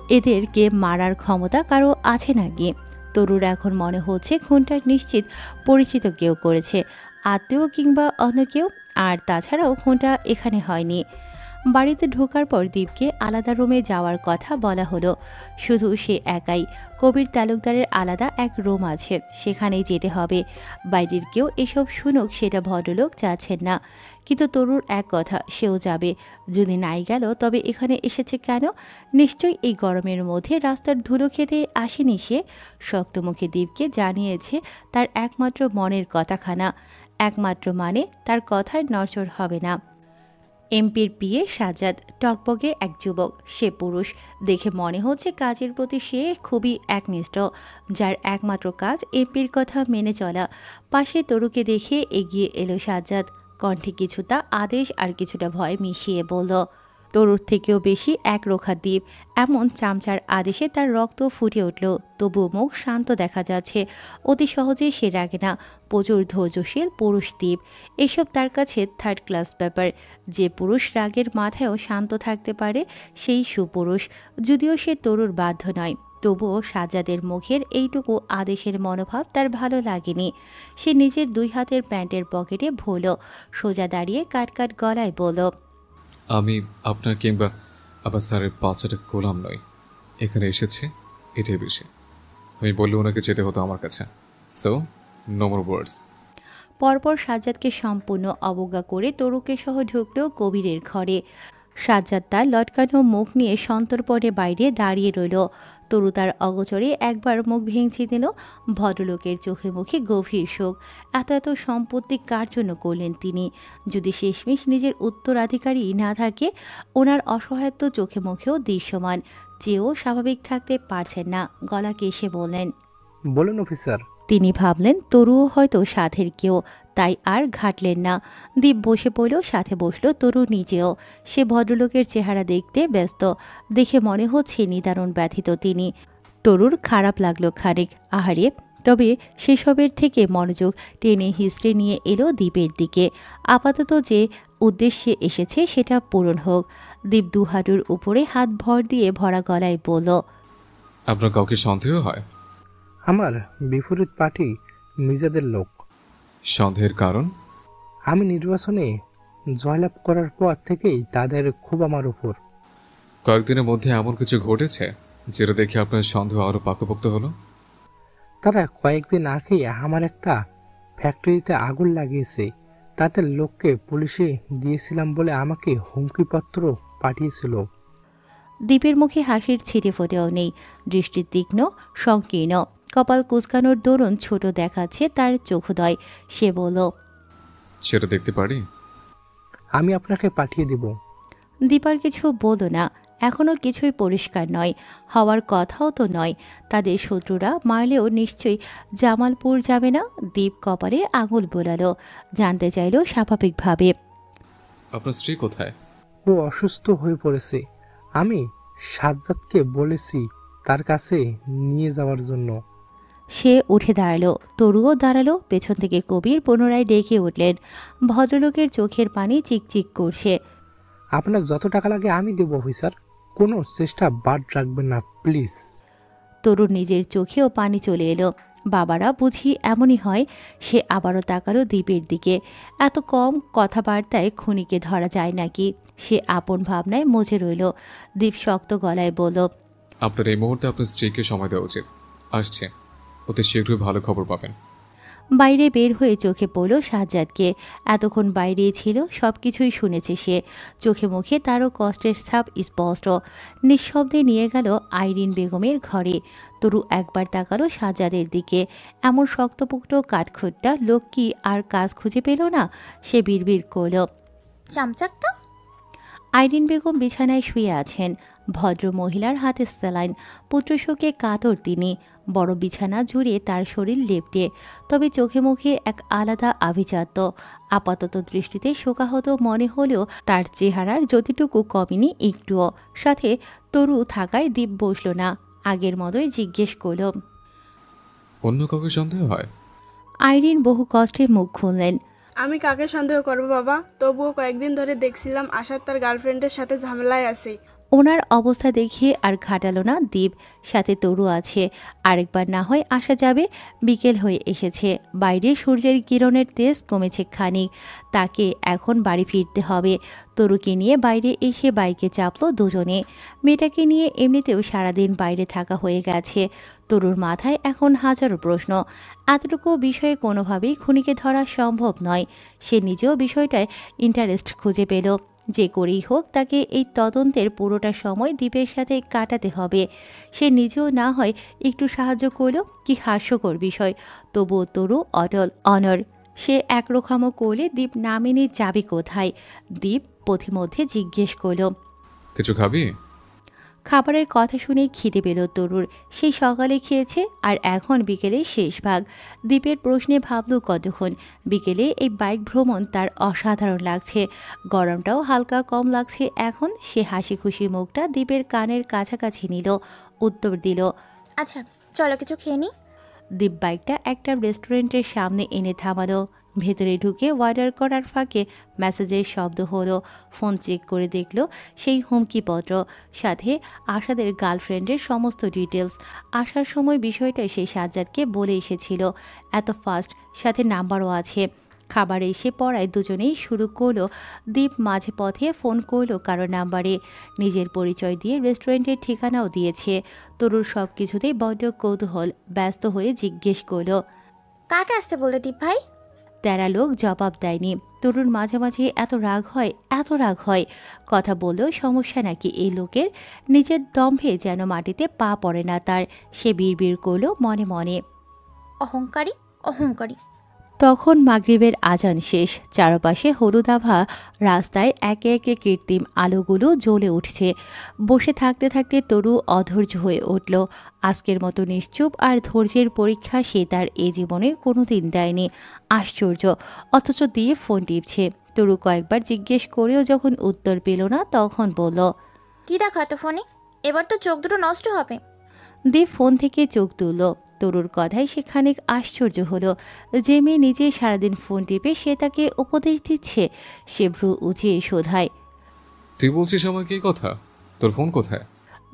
এদেরকে মারার ক্ষমতা কারো আছে নাকি? তরুর এখন মনে হচ্ছে খুনটা নিশ্চিত পরিচিত কেউ করেছে, আত্মীয় কিংবা অন্য কেউ। আর তাছাড়াও খুনটা এখানে হয়নি। বাড়িতে ঢোকার পর দীপকে আলাদা রুমে যাওয়ার কথা বলা হলো। শুধু সে একাই। কবির তালুকদারের আলাদা এক রুম আছে, সেখানেই যেতে হবে। বাইরের কেউ এসব শুনুক সেটা ভদ্রলোক চাচ্ছেন না। কিন্তু তরুর এক কথা, সেও যাবে। যদি নাই গেল তবে এখানে এসেছে কেন? নিশ্চয়ই এই গরমের মধ্যে রাস্তার ধুলো খেতে আসেনি সে। শক্তমুখে দীপকে জানিয়েছে তার একমাত্র মনের কথাখানা। একমাত্র মানে তার কথার নড়চড় হবে না। এমপির পিএ সাজ্জাদ টকবগে এক যুবক। সে পুরুষ, দেখে মনে হচ্ছে কাজের প্রতি সে খুবই একনিষ্ঠ, যার একমাত্র কাজ এমপির কথা মেনে চলা। পাশে তরুকে দেখে এগিয়ে এলো সাজ্জাদ। কণ্ঠে কিছুটা আদেশ আর কিছুটা ভয় মিশিয়ে বলল, তরুর থেকেও বেশি একরোখা দ্বীপ। এমন চামচার আদেশে তার রক্ত ফুটে উঠল। তবুও মুখ শান্ত দেখা যাচ্ছে। অতি সহজেই সে রাগে না। প্রচুর ধৈর্যশীল পুরুষ দ্বীপ। এসব তার কাছে থার্ড ক্লাস ব্যাপার। যে পুরুষ রাগের মাথায়ও শান্ত থাকতে পারে সেই সুপুরুষ। যদিও সে তরুর বাধ্য নয়, তবুও সাজ্জাদের মুখের এইটুকু আদেশের মনোভাব তার ভালো লাগেনি। সে নিজের দুই হাতের প্যান্টের পকেটে ভোল, সোজা দাঁড়িয়ে কাট গলায় বলল, আমি আপনার কিংবা আপনার স্যারের বাচ্চাটা গোলাম নই। এখানে এসেছে এটাই বেশি। আমি বললে ওনাকে যেতে হতো আমার কাছে। সো নো মোর ওয়ার্ডস। পরপর সাজ্জাদকে সম্পূর্ণ অবজ্ঞা করে তরুকে সহ ঢুকল কবিরের ঘরে। সাজ্জাদ তার লটকানো মুখ নিয়ে সন্তর্পণে বাইরে দাঁড়িয়ে রইল। তরু তার অগোচরে একবার মুখ ভেঙচি দিল। ভদ্রলোকের চোখে মুখে গভীর শোক। এত সম্পত্তি কার জন্য করলেন তিনি? যদি শেষমেশ নিজের উত্তরাধিকারী না থাকে। ওনার অসহায়ত্ব চোখে মুখেও দৃশ্যমান। চেয়েও স্বাভাবিক থাকতে পারছেন না। গলা কেশে বললেন, বলুন অফিসার। তিনি ভাবলেন তরুও হয়তো সাথের কেউ, তাই আর ঘাটলেন না। দীপ বসে পড়ল, সাথে বসল তরু নিজেও। সে ভদ্রলোকের চেহারা দেখতে ব্যস্ত, দেখে মনে হচ্ছে নিদারুণ ব্যথিত তিনি। তরুর খারাপ লাগলো খানিক। আহারে, তবে সেসবের থেকে মনোযোগ টেনে হিস্ট্রি নিয়ে এলো দীপের দিকে। আপাতত যে উদ্দেশ্যে এসেছে সেটা পূরণ হোক। দীপ দু হাঁটুর উপরে হাত ভর দিয়ে ভরা গলায় বলল, আপনার কাউকে সন্দেহ হয়? আমার বিপরীত পার্টি মির্জাদের লোক। সন্দেহের কারণ? আমি নির্বাচনে জয়লাভ করার পর থেকেই তাদের খুব আমার উপর। কয়েকদিনের মধ্যে এমন কিছু ঘটেছে যেটা দেখে আপনার সন্দেহ আরো পাকাপোক্ত হলো? তারা কয়েকদিন আগেই আমার একটা ফ্যাক্টরিতে আগুন লাগিয়েছে। তাদের লোককে পুলিশে দিয়েছিলাম বলে আমাকে হুমকিপত্র পাঠিয়েছিল। দীপের মুখে হাসির ছিটে ফোটেও নেই। দৃষ্টি তীক্ষ্ণ, সংকীর্ণ। কপাল কুঁচকানোর দরুন ছোট দেখাচ্ছে তার চোখোদয়। সে বলল, সেটা দেখতে পারি? আমি আপনাকে পাঠিয়ে দিব। দীপার কিছু বলল না। এখনও কিছুই পরিষ্কার নয়, হওয়ার কথাও তো নয়। তাদের শত্রুরা মারলেও নিশ্চয়ই জামালপুর যাবে না। দীপ কপালে আঙুল বোলালো, জানতে চাইল স্বাভাবিকভাবে, আপনার স্ত্রী কোথায়? ও অসুস্থ হয়ে পড়েছে। আমি সাজ্জাদকে বলেছি তার কাছে নিয়ে যাওয়ার জন্য। সে উঠে দাঁড়ালো। তরুও দাঁড়ালো। পেছন থেকে কবির পুনরায় ডেকে উঠলেন। ভদ্রলোকের চোখের পানি চিকচিক করছে। আপনার যত টাকা লাগে আমি দেব অফিসার, কোনো চেষ্টা বাদ রাখবেন না প্লিজ। তরুর নিজের চোখেও পানি চলে এলো। বাবারা বুঝি এমনই হয়। সে আবারও তাকালো দ্বীপের দিকে। এত কম কথাবার্তায় খুনিকে ধরা যায় নাকি? সে আপন ভাবনায় মজে রইল। দীপ শক্ত গলায় বলল, আপনার এই মুহূর্তে আপনার স্ত্রীকে সময় দেওয়া উচিত। আসছে, অতি শীঘ্রই ভালো খবর পাবেন। বাইরে বের হয়ে চোখে পড়ল সাজ্জাদকে। এতক্ষণ বাইরেই ছিল, সবকিছুই শুনেছে সে। চোখে মুখে তারও কষ্টের ছাপ স্পষ্ট। নিঃশব্দে নিয়ে গেল আইরিন বেগমের ঘরে। তরু একবার তাকালো সাজ্জাদের দিকে। এমন শক্তপোক্ত কাঠখোট্টা লোক কি আর কাজ খুঁজে পেল না? সে বিড়বিড় করল, চামচাকটা। আইরিন বেগম বিছানায় শুয়ে আছেন। ভদ্র মহিলার হাতে স্যালাইন। পুত্রশোকে কাতর তিনি। বড় বিছানা জুড়ে তার শরীর লেপ্টে, তবে চোখে মুখে এক আলাদা আভিজাত্য। আপাতত দৃষ্টিতে শোকাহত মনে হলেও তার চেহারার যতটুকু কমেনি একটুও। সাথে তরু থাকায় দীপ বসল না। আগের মতোই জিজ্ঞেস করল, অন্য কাউকে সন্দেহ হয়? আইরিন বহু কষ্টে মুখ খুললেন। আমি কাকে সন্দেহ করব বাবা? তবুও কয়েকদিন ধরে দেখছিলাম আশাদ তার গার্লফ্রেন্ডের সাথে ঝামেলায় আছে। ওনার অবস্থা দেখে আর ঘাটালো না দীপ। সাথে তরু আছে। আরেকবার না হয় আসা যাবে। বিকেল হয়ে এসেছে, বাইরে সূর্যের কিরণের তেজ কমেছে খানিক। তাকে এখন বাড়ি ফিরতে হবে। তরুকে নিয়ে বাইরে এসে বাইকে চাপলো দুজনে। মেয়েটাকে নিয়ে এমনিতেও সারাদিন বাইরে থাকা হয়ে গেছে। তরুর মাথায় এখন হাজারো প্রশ্ন। এতটুকু বিষয়ে কোনোভাবেই খুনিকে ধরা সম্ভব নয়। সে নিজেও বিষয়টায় ইন্টারেস্ট খুঁজে পেল। যে করেই হোক তাকে এই তদন্তের পুরোটা সময় দীপের সাথে কাটাতে হবে। সে নিজেও না হয় একটু সাহায্য করল। কি হাস্যকর বিষয়! তবুও তরু অটল অনর। সে একরকমও করলে দীপ না মেনে যাবে কোথায়? দীপ পথিমধ্যে জিজ্ঞেস করল, কিছু খাবি? খাবারের কথা শুনে খিদে পেল তরুর। সেই সকালে খেয়েছে আর এখন বিকেলে শেষ ভাগ। দীপের প্রশ্নে ভাবল কতক্ষণ। বিকেলে এই বাইক ভ্রমণ তার অসাধারণ লাগছে। গরমটাও হালকা কম লাগছে এখন। সে হাসি খুশি মুখটা দীপের কানের কাছাকাছি নিল, উত্তর দিল, আচ্ছা চলো কিছু খেয়ে নি। দীপ বাইকটা একটা রেস্টুরেন্টের সামনে এনে থামালো। ভেতরে ঢুকে অর্ডার করার ফাঁকে মেসেজের শব্দ হলো। ফোন চেক করে দেখল সেই হুমকিপত্র, সাথে আশাদের গার্লফ্রেন্ডের সমস্ত ডিটেলস। আসার সময় বিষয়টা সে সাজ্জাদকে বলে এসেছিল। এত ফাস্ট, সাথে নাম্বারও আছে। খাবার এসে পড়ায় দুজনেই শুরু করলো। দীপ মাঝে পথে ফোন করলো কারো নাম্বারে। নিজের পরিচয় দিয়ে রেস্টুরেন্টের ঠিকানাও দিয়েছে। তরুর সব কিছুতেই বড্ড কৌতূহল। ব্যস্ত হয়ে জিজ্ঞেস করলো, কাকে আসতে বললে দীপ ভাই? তেরা লোক জবাব দেয়নি। তরুর মাঝে মাঝে এত রাগ হয়, এত রাগ হয়। কথা বললেও সমস্যা নাকি এই লোকের? নিজের দম্ভে যেন মাটিতে পা পড়ে না তার। সে বিড়বিড় করলো মনে মনে, অহংকারী, অহংকারী। তখন মাগরিবের আজান শেষ। চারপাশে হলুদ আভা। রাস্তায় একে একে কৃত্রিম আলোগুলো জ্বলে উঠছে। বসে থাকতে থাকতে তরু অধৈর্য হয়ে উঠল। আজকের মতো নিশ্চুপ আর ধৈর্যের পরীক্ষা সে তার এ জীবনে কোনোদিন দেয়নি। আশ্চর্য! অথচ দিয়ে ফোন টিপছে। তরু কয়েকবার জিজ্ঞেস করেও যখন উত্তর পেল না তখন বলল, কি দেখো এত ফোনে? এবার তো চোখ দুটো নষ্ট হবে। দীপ ফোন থেকে চোখ তুলল। তরুর কথায় সে খানিক আশ্চর্য হলো। যে মেয়ে নিজে সারাদিন ফোন টিপে সে তাকে উপদেশ দিচ্ছে। সে ভ্রু উঁচিয়ে শোধায়, তুই বলছিস আমাকে এই কথা? তোর ফোন কোথায়?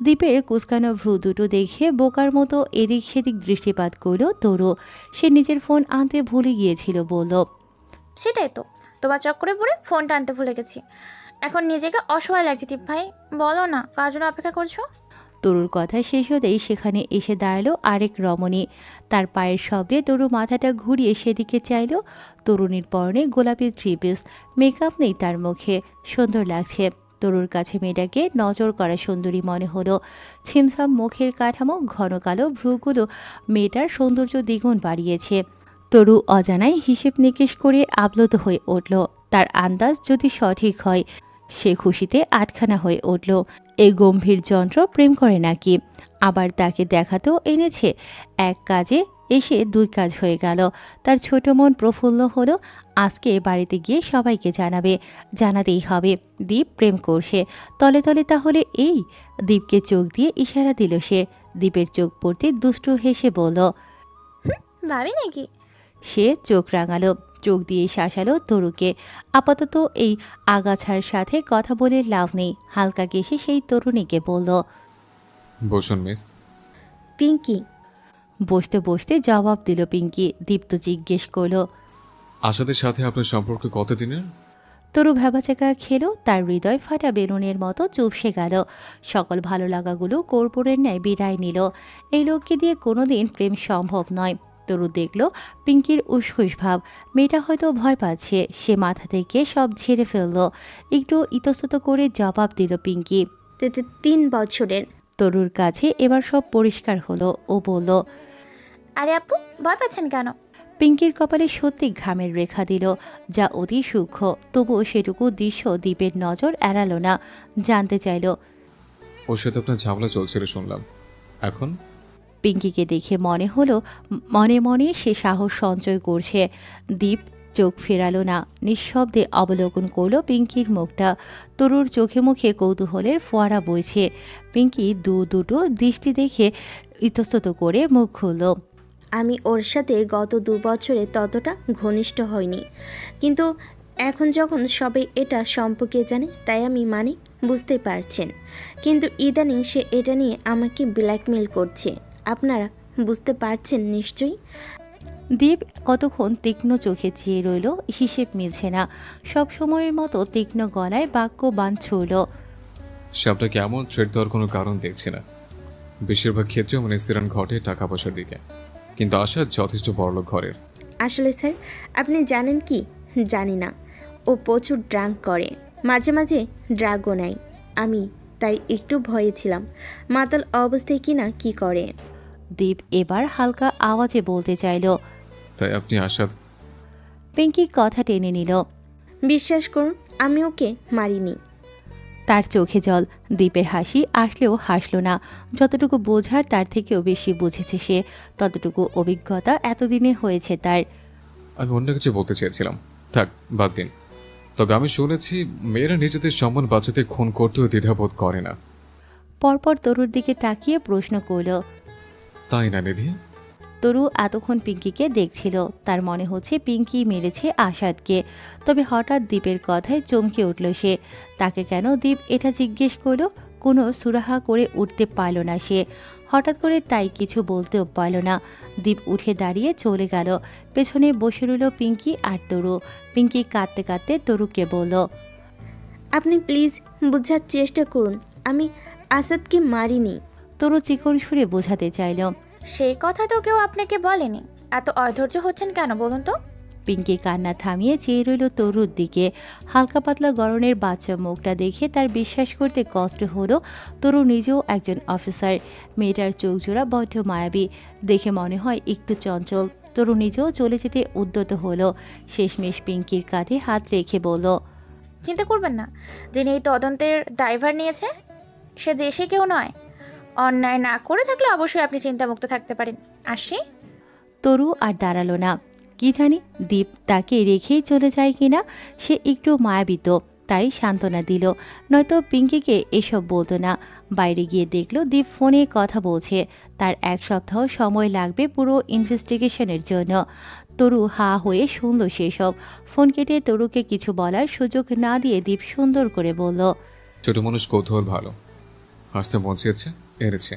দীপের কুচকানো ভ্রু দুটো দেখে বোকার মতো এদিক সেদিক দৃষ্টিপাত করল তরু। সে নিজের ফোন আনতে ভুলে গিয়েছিল বলল, সেটাই তো, তোমার চক্করে পড়ে ফোনটা আনতে ভুলে গেছি। এখন নিজেকে অসহায় লাগছে দীপ ভাই। বলো না কার জন্য অপেক্ষা করছো? তরুর কথা শেষ হতেই সেখানে এসে দাঁড়ালো আরেক রমণী। তার পায়ের শব্দে তরু মাথাটা ঘুরিয়ে সেদিকে চাইল। তরুণীর পরনে গোলাপি থ্রি পিস, মেকআপ নেই তার মুখে। সুন্দর লাগছে। তরুর কাছে মেয়েটাকে নজর করা সুন্দরী মনে হলো। ছিমছাম মুখের কাঠামো, ঘন কালো ভ্রুগুলো মেয়েটার সৌন্দর্য দ্বিগুণ বাড়িয়েছে। তরু অজানায় হিসেব নিকেশ করে আপ্লুত হয়ে উঠল। তার আন্দাজ যদি সঠিক হয়, সে খুশিতে আটখানা হয়ে উঠল। এই গম্ভীর যন্ত্র প্রেম করে নাকি? আবার তাকে দেখাতেও এনেছে। এক কাজে এসে দুই কাজ হয়ে গেল। তার ছোট মন প্রফুল্ল হলো। আজকে বাড়িতে গিয়ে সবাইকে জানাবে। জানাতেই হবে দীপ প্রেম করছে। তলে তলে তাহলে এই? দীপকে চোখ দিয়ে ইশারা দিল সে। দীপের চোখ পড়তে দুষ্টু হেসে বলল, ভাবি নাকি? সে চোখ রাঙালো, চোখ দিয়ে শাসালো তরুকে। আপাতত এই আগাছার সাথে কথা বলে লাভ নেই। হালকা কেশে সেই তরুণীকে বলল, বসুন মিস। পিঙ্কি, বসতে বসতে জবাব দিল পিঙ্কি। দীপ্ত জিজ্ঞেস করলো, আশাদের সাথে আপনার সম্পর্ক কতদিনের? তরু ভেবাচাকা খেলো। তার হৃদয় ফাটা বেলুনের মতো চুপসে গেল। সকল ভালো লাগাগুলো কর্পূরের ন্যায় বিদায় নিল। এই লোককে দিয়ে কোনোদিন প্রেম সম্ভব নয়। তরু দেখল পিঙ্কির উসখুস ভাব। মেয়েটা হয়তো ভয় পাচ্ছে। সে মাথা থেকে সব ঝেড়ে ফেলল। একটু ইতস্তত করে জবাব দিল পিঙ্কি, 3 বছরের। তরুর কাছে এবার সব পরিষ্কার হলো। ও বলল, আরে আপু, ভয় পাচ্ছেন কেন? পিঙ্কির কপালে সত্যি ঘামের রেখা দিল, যা অতি সূক্ষ্ম। তবুও সেটুকু দৃশ্য দ্বীপের নজর এড়ালো না। জানতে চাইল, ওর সাথে আপনার ঝামেলা চলছিল শুনলাম, এখন? পিঙ্কিকে দেখে মনে হলো মনে মনে সে সাহস সঞ্চয় করছে। দীপ চোখ ফেরালো না, নিঃশব্দে অবলোকন করলো পিঙ্কির মুখটা। তরুর চোখে মুখে কৌতূহলের ফোয়ারা বইছে। পিঙ্কি দুটো দৃষ্টি দেখে ইতস্তত করে মুখ খুলল। আমি ওর সাথে গত 2 বছরে ততটা ঘনিষ্ঠ হইনি, কিন্তু এখন যখন সবাই এটা সম্পর্কে জানে তাই আমি মানি, বুঝতে পারছেন। কিন্তু ইদানিং সে এটা নিয়ে আমাকে ব্ল্যাকমেল করছে, আপনারা বুঝতে পারছেন নিশ্চয়ই। দীপ কতক্ষণ তীক্ষ্ণ চোখে চেয়ে রইল, হিসেব মিলছে না। সব সময়ের মতো তীক্ষ্ণ গলায় বাক্য বান ছুড়ল। সে আপনাকে এমন থ্রেট দেওয়ার কোনো কারণ দেখছি না। বেশিরভাগ ক্ষেত্রে সিরান ঘটে টাকা পয়সার দিকে, কিন্তু আশা যথেষ্ট বড়লোক ঘরের। আসলে স্যার আপনি জানেন কি? জানি না। ও প্রচুর ড্রাঙ্ক করে, মাঝে মাঝে ড্রাগও নেয়। আমি তাই একটু ভয়ে ছিলাম মাতাল অবস্থায় কিনা কি করে। দীপ এবার হালকা আওয়াজে বলতে চাইল। তাই আপনি আশা? পিঙ্কি কথা টেনে নিল। বিশ্বাস করুন আমি ওকে মারিনি। তার চোখে জল। দীপের হাসি আসলেও হাসল না। যতটুকু বোঝার তার থেকেও বেশি বুঝেছে সে, ততটুকু অভিজ্ঞতা এতদিনে হয়েছে তার। আমি অন্য কিছু বলতে চেয়েছিলাম, থাক বাদ দিন। তবে আমি শুনেছি মেয়েরা নিজেদের সম্মান বাঁচাতে খুন করতেও দ্বিধাবোধ করে না। পরপর তরুর দিকে তাকিয়ে প্রশ্ন করল। তাই না নিধি? তরু এতক্ষণ পিঙ্কিকে দেখছিল, তার মনে হচ্ছে পিঙ্কি মেরেছে আশাদকে। তবে হঠাৎ দীপের কথায় চমকে উঠল সে। তাকে কেন দীপ এটা জিজ্ঞেস করলো? কোনো সুরাহা করে উঠতে পারল না সে। হঠাৎ করে তাই কিছু বলতেও পারল না। দীপ উঠে দাঁড়িয়ে চলে গেল। পেছনে বসে রইল পিঙ্কি আর তরু। পিঙ্কি কাঁদতে কাঁদতে তরুকে বলল, আপনি প্লিজ বোঝার চেষ্টা করুন, আমি আসাদকে মারিনি। তরু চিকন সুরে বোঝাতে চাইল। সেই কথা তো কেউ আপনাকে বলেনি, এত অধৈর্য হচ্ছেন কেন বলুন তো? পিঙ্কি কান্না থামিয়ে চেয়ে রইল তরুর দিকে। হালকা পাতলা গরনের বাচ্চা মুখটা দেখে তার বিশ্বাস করতে কষ্ট হলো তরু নিজেও একজন অফিসার। মেয়েটার চোখ জোড়া বড্ড মায়াবী, দেখে মনে হয় একটু চঞ্চল। তরু নিজেও চলে যেতে উদ্যত হলো। শেষমেশ পিঙ্কির কাঁধে হাত রেখে বলল, চিন্তা করবেন না, যিনি এই তদন্তের দায়ভার নিয়েছে সে যে সে কেউ নয়। অন্যায় না করে থাকলে অবশ্যই আপনি চিন্তামুক্ত থাকতে পারেন। আসি। তরু আর দাঁড়ালো না। কি জানি দীপ তাকে রেখেই চলে যায় কিনা, সে একটু মায়াবিত, তাই সান্ত্বনা দিল। নয়তো পিঙ্কিকে এসব বলতো না। বাইরে গিয়ে দেখলো দীপ ফোনে কথা বলছে। তার 1 সপ্তাহ সময় লাগবে পুরো ইনভেস্টিগেশনের জন্য। তরু হা হয়ে শুনল সেসব। ফোন কেটে তরুকে কিছু বলার সুযোগ না দিয়ে দীপ সুন্দর করে বলল, ছোট মানুষ কৌতূহল ভালো, হাসতে মন চেয়েছে এনেছে,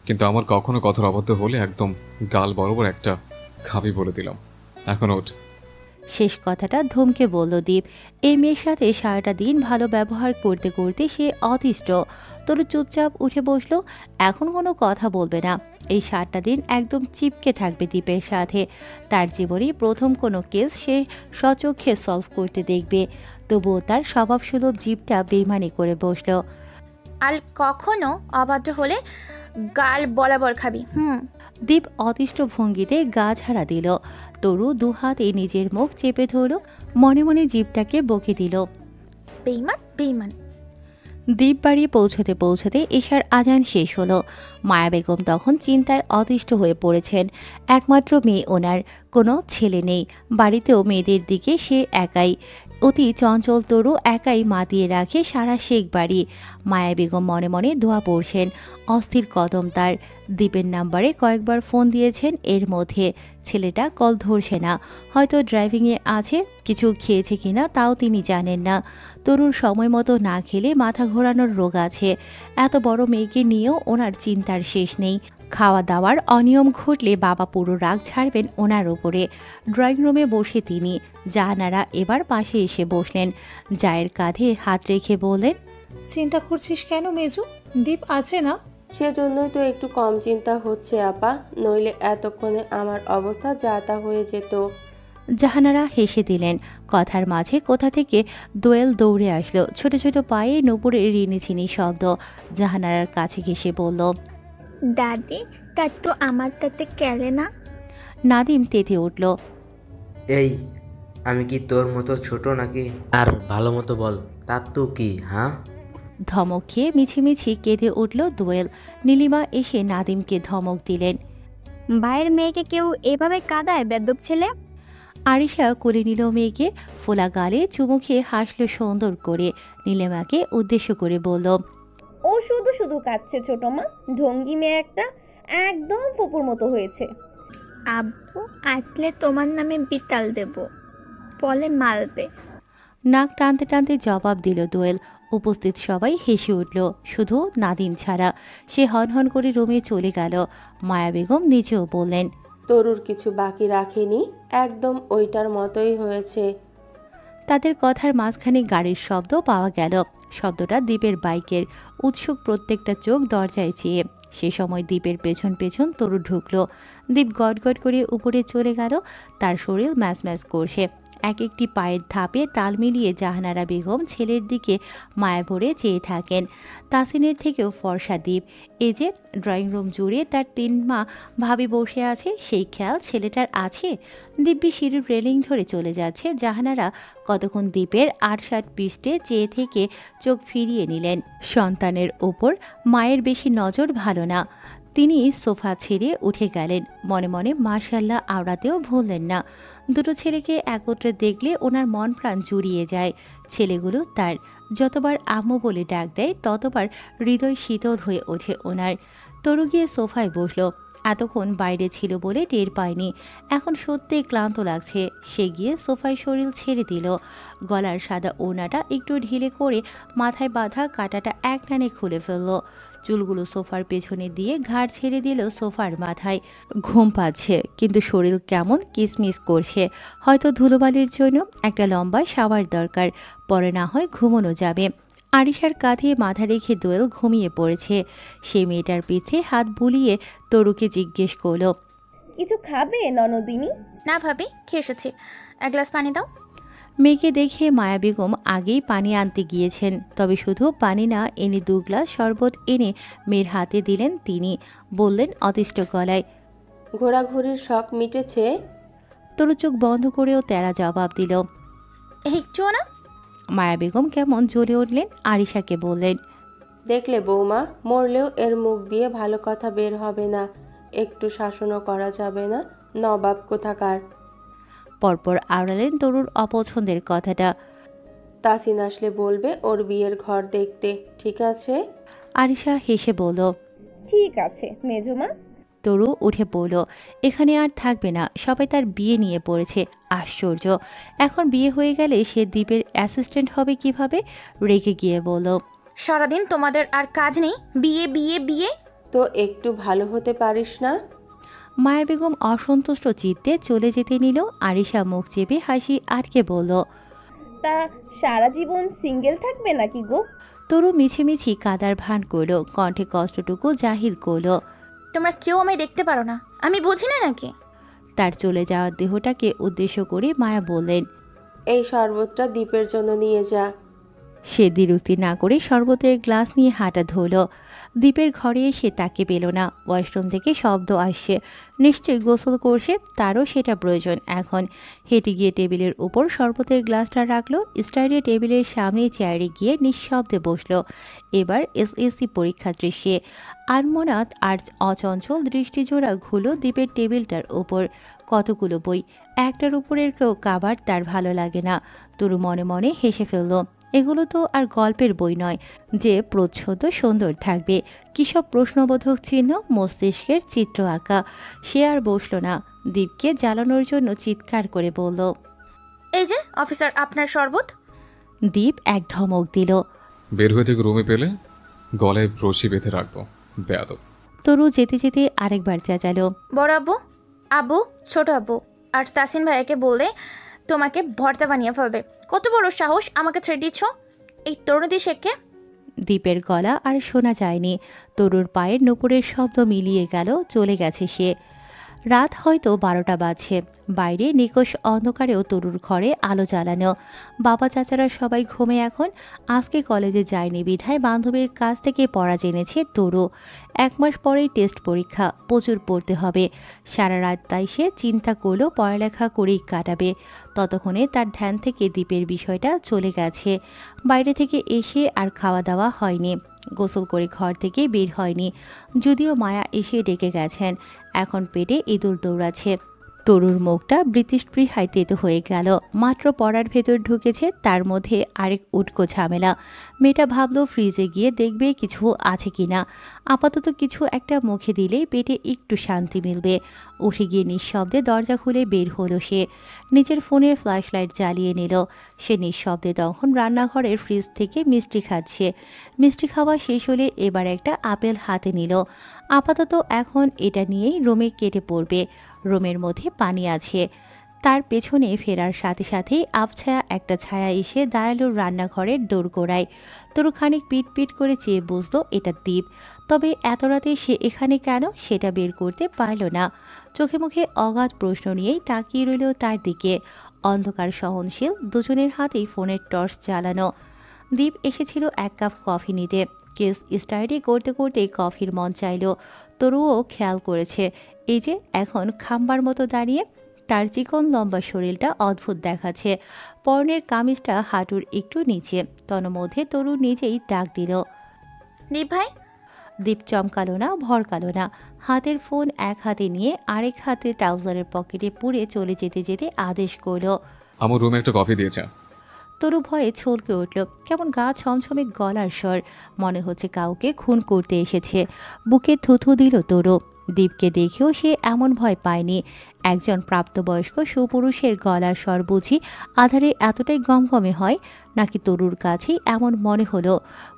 কিন্তু আমার কখনো কথার অবাধ্য হলে একদম গাল বরাবর একটা খাবি বলে দিলাম। এখন ওঠ। শেষ কথাটা ধমকে বলল দীপ। এই মেয়ের সাথে সারাটা দিন ভালো ব্যবহার করতে করতে সে অতিষ্ঠ। তরু চুপচাপ উঠে বসলো। এখন কোনো কথা বলবে না। এই 7টা দিন একদম চিপকে থাকবে দীপের সাথে। তার জীবনে প্রথম কোনো কেস সে স্বচক্ষে সলভ করতে দেখবে। তবুও তার স্বভাবসুলভ জীবটা বেইমানি করে বসলো। আর কখনো অবাধ্য হলে গাল বরাবর খাবি। দীপ অতিষ্ঠ ভঙ্গিতে গা ঝাড়া দিল। তরু দুহাতে নিজের মুখ চেপে ধরল, মনে মনে জিভটাকে বকে দিল, বেইমান বেইমান। দ্বীপ বাড়ি পৌঁছতে পৌঁছতে এশার আজান শেষ হলো। মায়া বেগম তখন চিন্তায় অতিষ্ঠ হয়ে পড়েছেন। একমাত্র মেয়ে ওনার, কোনো ছেলে নেই। বাড়িতেও মেয়েদের দিকে সে একাই। অতি চঞ্চল তরু একাই মাতিয়ে রাখে সারা শেখ বাড়ি। মায়া বেগম মনে মনে দোয়া পড়ছেন। অস্থির কদম তার। দ্বীপের নাম্বারে কয়েকবার ফোন দিয়েছেন এর মধ্যে। ছেলেটা কল ধরছে না, হয়তো ড্রাইভিংয়ে আছে, কিছু খেয়েছে কিনা তাও তিনি জানেন না। তরুর সময় মতো না খেলে মাথা ঘোরানোর রোগ আছে। এত বড় মেয়েকে নিয়েও ওনার চিন্তার শেষ নেই। খাওয়া দাওয়ার অনিয়ম ঘটলে বাবা পুরো রাগ ছাড়বেন ওনার ওপরে। ড্রয়িং রুমে বসে তিনি। জাহানারা এবার পাশে এসে বসলেন। জায়ের কাঁধে হাত রেখে বললেন, চিন্তা করছিস কেন মেজু? দীপ আছে না? সেজন্যই তো একটু কম চিন্তা হচ্ছে আপা, নইলে এতক্ষণে আমার অবস্থা যা তা হয়ে যেত। জাহানারা হেসে দিলেন। কথার মাঝে কোথা থেকে দোয়েল দৌড়ে আসলো। ছোট ছোট পায়ে নুপুরের রিনিঝিনি শব্দ। জাহানারার কাছে ঘেসে বলল, দাদি তার তো আমার তাতে কেলে না। নাদিম তেতে উঠল। এই আমি কি তোর মতো ছোট নাকি? আর ভালো মতো বল, তার তো কি? হ্যাঁ, ধমক খেয়ে মিছিমিছি কেঁদে উঠল দোয়েল। নীলিমা এসে নাদিমকে ধমক দিলেন, ভাইয়ের মেয়েকে কেউ এভাবে কাঁদায় বেদ্যপ ছেলে? আরিশা কোলে নিল মেয়েকে। ফোলা গালে চুমু খেয়ে হাসল সুন্দর করে। নীলিমাকে উদ্দেশ্য করে বলল, ও শুধু শুধু কাঁদছে ছোট মা, ঢঙ্গি মেয়ে একটা, একদম ফুপুর মতো হয়েছে। আব্বু আসলে তোমার নামে বিতাল দেব, বলে মারবে। নাক টানতে টানতে জবাব দিল দোয়েল। উপস্থিত সবাই হেসে উঠল, শুধু নাদিম ছাড়া। সে হনহন করে রুমে চলে গেল। মায়া বেগম নিজেও বললেন, তরুর কিছু বাকি রাখেনি, একদম ওইটার মতোই হয়েছে। তাদের কথার মাঝখানে গাড়ির শব্দ পাওয়া গেল। শব্দটা দ্বীপের বাইকের। উৎসুক প্রত্যেকটা চোখ দরজায় চেয়ে। সে সময় দ্বীপের পেছন পেছন তরু ঢুকলো। দ্বীপ গটগট করে উপরে চলে গেল। তার শরীর ম্যাচ ম্যাচ করছে। এক একটি পায়ের ধাপে তাল মিলিয়ে জাহানারা বেগম ছেলের দিকে মায়া ভরে চেয়ে থাকেন। তাসিনের থেকেও ফর্সা দ্বীপ। এই যে ড্রয়িং রুম জুড়ে তার 3 মা ভাবি বসে আছে, সেই খেয়াল ছেলেটার আছে? দিব্যি সিঁড়ির রেলিং ধরে চলে যাচ্ছে। জাহানারা কতক্ষণ দ্বীপের ৮-৭ পৃষ্ঠে চেয়ে থেকে চোখ ফিরিয়ে নিলেন। সন্তানের ওপর মায়ের বেশি নজর ভালো না। তিনি সোফা ছেড়ে উঠে গেলেন। মনে মনে মাশাল্লাহ আওড়াতেও ভুললেন না। দুটো ছেলেকে একত্রে দেখলে ওনার মন প্রাণ জুড়িয়ে যায়। ছেলেগুলো তার। যতবার আম্মু বলে ডাক দেয় ততবার হৃদয় শীতল হয়ে ওঠে ওনার। তরু গিয়ে সোফায় বসলো। এতক্ষণ বাইরে ছিল বলে টের পায়নি। এখন সত্যিই ক্লান্ত লাগছে। সে গিয়ে সোফায় শরীর ছেড়ে দিল। গলার সাদা ওড়নাটা একটু ঢিলে করে মাথায় বাঁধা কাঁটাটা এক টানে খুলে ফেলল। চুলগুলো সোফার পেছনে দিয়ে ঘাড় ছেড়ে দিল সোফার মাথায়। ঘুম পাচ্ছে, কিন্তু শরীর কেমন কিসমিস করছে। হয়তো ধুলোবালির জন্য একটা লম্বা শাওয়ার দরকার, পরে না হয় ঘুমানো যাবে। আরিশার কাঁধে মাথা রেখে দোয়েল ঘুমিয়ে পড়েছে। সে মেয়েটার পিঠে হাত বুলিয়ে তরুকে জিজ্ঞেস করল, কিছু খাবে ননদিনী? না ভাবি, খেয়ে এসেছি, এক গ্লাস পানি দাও। মেয়েকে দেখে মায়া বেগম আগেই পানি আনতে গিয়েছেন। তবে শুধু পানি না এনে 2 গ্লাস শরবত এনে মেয়ের হাতে দিলেন তিনি। বললেন অতিষ্ঠ গলায়, ঘোরাঘুরির শখ মিটেছে? তরু চোখ বন্ধ করেও তেরা জবাব দিল, একটুও না। মায়া বেগম কেমন জ্বলে উঠলেন। আরিশাকে বললেন, দেখলে বৌমা, মরলেও এর মুখ দিয়ে ভালো কথা বের হবে না, একটু শাসনও করা যাবে না, নবাব কোথাকার। পরপর আওড়ালেন তরুর অপছন্দের কথাটা। তাসিন আসলে বলবে ওর বিয়ের ঘর দেখতে, ঠিক আছে? আরিশা হেসে বলল, ঠিক আছে মেজমা। তরু উঠে পড়ল। এখানে আর থাকবে না, সবাই তার বিয়ে নিয়ে পড়েছে। আশ্চর্য, এখন বিয়ে হয়ে গেলে সে দ্বীপের অ্যাসিস্ট্যান্ট হবে কিভাবে? রেগে গিয়ে বলল, সারাদিন তোমাদের আর কাজ নেই, বিয়ে বিয়ে বিয়ে। তো একটু ভালো হতে পারিস না? মায়া বেগম অসন্তুষ্ট চিত্তে চলে যেতে নিল। আরিশা মুখ চেপে হাসি আটকে বলল, তা সারা জীবন সিঙ্গেল থাকবে নাকি গো? তরু মিছিমিছি কাদার ভান করল, কণ্ঠে কষ্টটুকু জাহির করল। তোমরা কেউ আমায় দেখতে পারো না, আমি বুঝি না নাকি? তার চলে যাওয়ার দেহটাকে উদ্দেশ্য করে মায়া বললেন, এই শরবতটা দ্বীপের জন্য নিয়ে যা। সে দ্বিরুক্তি না করে শরবতের গ্লাস নিয়ে হাঁটা ধরল। দ্বীপের ঘরে এসে তাকে পেল না। ওয়াশরুম থেকে শব্দ আসছে। নিশ্চয়ই গোসল করছে, তারও সেটা প্রয়োজন এখন। হেঁটে গিয়ে টেবিলের উপর শরবতের গ্লাসটা রাখলো। স্টাডি টেবিলের সামনে চেয়ারে গিয়ে নিঃশব্দে বসলো। এবার এসএসসি পরীক্ষার দৃশ্যে আনমনাথ আর অচঞ্চল দৃষ্টিজোড়া ঘুলো দ্বীপের টেবিলটার উপর। কতগুলো বই, একটার উপরের কেউ কাবার তার ভালো লাগে না। তরু মনে মনে হেসে ফেলল। এগুলো তো আর গল্পের বই নয় যে প্রচ্ছদ সুন্দর থাকবে। কিসব প্রশ্নবোধক চিহ্ন, মস্তিষ্কের চিত্র আঁকা। সে আর বসল না। দীপকে জ্বালানোর জন্য চিৎকার করে বলল, এই যে অফিসার, আপনার শরবত। দীপ এক ধমক দিল। বের হয়ে থেকে রুমে পেলে গলায় রশি বেঁধে রাখবো, বেয়াদব। তরু যেতে যেতে আরেকবার চেঁচালো, বড় আব্বু, আব্বু, ছোট আব্বু আর তাসিন ভাইয়াকে বললে তোমাকে ভর্তা বানিয়ে ফেলবে। কত বড় সাহস আমাকে থ্রেট দিচ্ছ, এই তরুণী শেখকে। দীপের গলা আর শোনা যায়নি। তরুর পায়ের নুপুরের শব্দ মিলিয়ে গেল, চলে গেছে সে। রাত হয়তো 12টা বাজছে। বাইরে নিকষ অন্ধকারেও তরুর ঘরে আলো জ্বালানো। বাবা চাচারা সবাই ঘুমে এখন। আজকে কলেজে যায়নি বিধায় বান্ধবীর কাছ থেকে পড়া জেনেছে তরু। 1 মাস পরেই টেস্ট পরীক্ষা, প্রচুর পড়তে হবে। সারা রাত তাই সে চিন্তা করলো পড়ালেখা করেই কাটাবে। ততক্ষণে তার ধ্যান থেকে দ্বীপের বিষয়টা চলে গেছে। বাইরে থেকে এসে আর খাওয়া দাওয়া হয়নি। গোসল করে ঘর থেকে বের হয়নি, যদিও মায়া এসে ডেকে গেছেন। এখন পেটে ইঁদুর দৌড়াচ্ছে। তরুর মুখটা বৃত্তিস্পৃহায় তেতো হয়ে গেল। মাত্র পড়ার ভেতর ঢুকেছে, তার মধ্যে আরেক উটকো ঝামেলা। মেয়েটা ভাবলো ফ্রিজে গিয়ে দেখবে কিছু আছে কিনা। আপাতত কিছু একটা মুখে দিলেই পেটে একটু শান্তি মিলবে। উঠে গিয়ে নিঃশব্দে দরজা খুলে বের হলো সে। নিজের ফোনের ফ্ল্যাশ লাইট জ্বালিয়ে নিল। সে নিঃশব্দে তখন রান্নাঘরের ফ্রিজ থেকে মিষ্টি খাচ্ছে। মিষ্টি খাওয়া শেষ হলে এবার একটা আপেল হাতে নিল। আপাতত এখন এটা নিয়েই রুমে কেটে পড়বে। রুমের মধ্যে পানি আছে। তার পেছনে ফেরার সাথে সাথেই আবছায়া একটা ছায়া এসে দাঁড়ালো রান্নাঘরের দোরগোড়ায়। তরু খানিক পিট পিট করে চেয়ে বুঝলো এটা দীপ। তবে এত রাতে সে এখানে কেন সেটা বের করতে পারল না। চোখে মুখে অগাধ প্রশ্ন নিয়েই তাকিয়ে রইল তার দিকে। অন্ধকার সহনশীল দুজনের হাতেই ফোনের টর্চ জ্বালানো। দীপ এসেছিল এক কাপ কফি নিতে। কেস স্টাডি করতে করতে কফির মন চাইল। তরুও খেয়াল করেছে এই যে এখন খাম্বার মতো দাঁড়িয়ে। তার চিকন লম্বা শরীরটা অদ্ভুত দেখাচ্ছে। পরনের কামিজটা হাঁটুর একটু নিচে। তন্মধ্যে তরু নিজেই ডাক দিল, দীপ ভাই। দীপ চমকালো না, ভরকালো না। হাতের ফোন এক হাতে নিয়ে আরেক হাতে ট্রাউজারের পকেটে পুরে চলে যেতে যেতে আদেশ করল, আমার রুমে একটা কফি দিয়েছে। তরু ভয়ে ছলকে উঠল। কেমন গা ছমছমে গলার স্বর। মনে হচ্ছে কাউকে খুন করতে এসেছে। বুকে থুথু দিল তরু। দীপকে দেখেও সে এমন ভয় পায়নি। একজন প্রাপ্তবয়স্ক সুপুরুষের গলার স্বর বুঝি আধারে এতটাই গমগমে হয় নাকি তরুর কাছেই এমন মনে হলো।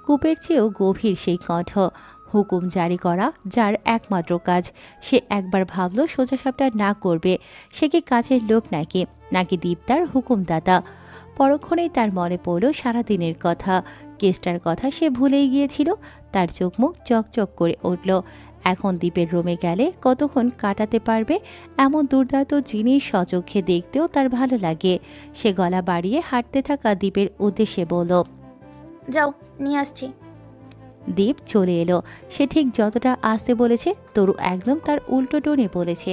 কূপের চেয়েও গভীর সেই কণ্ঠ। হুকুম জারি করা যার একমাত্র কাজ। সে একবার ভাবল সোজাসাপটা না করবে। সে কি কাজের লোক নাকি দীপ তার হুকুমদাতা। পরক্ষণেই তার মনে পড়ল সারাদিনের কথা। কেসটার কথা সে ভুলেই গিয়েছিল। তার চোখ মুখ চকচক করে উঠল। এখন দ্বীপের রুমে গেলে কতক্ষণ কাটাতে পারবে। এমন দুর্দান্ত জিনিস সচক্ষে দেখতেও তার ভালো লাগে। সে গলা বাড়িয়ে হাঁটতে থাকা দ্বীপের উদ্দেশ্যে বলল, যাও নিয়ে আসছি। দীপ চলে এলো। সে ঠিক যতটা আসতে বলেছে তরু একদম তার উল্টো টোনে বলেছে।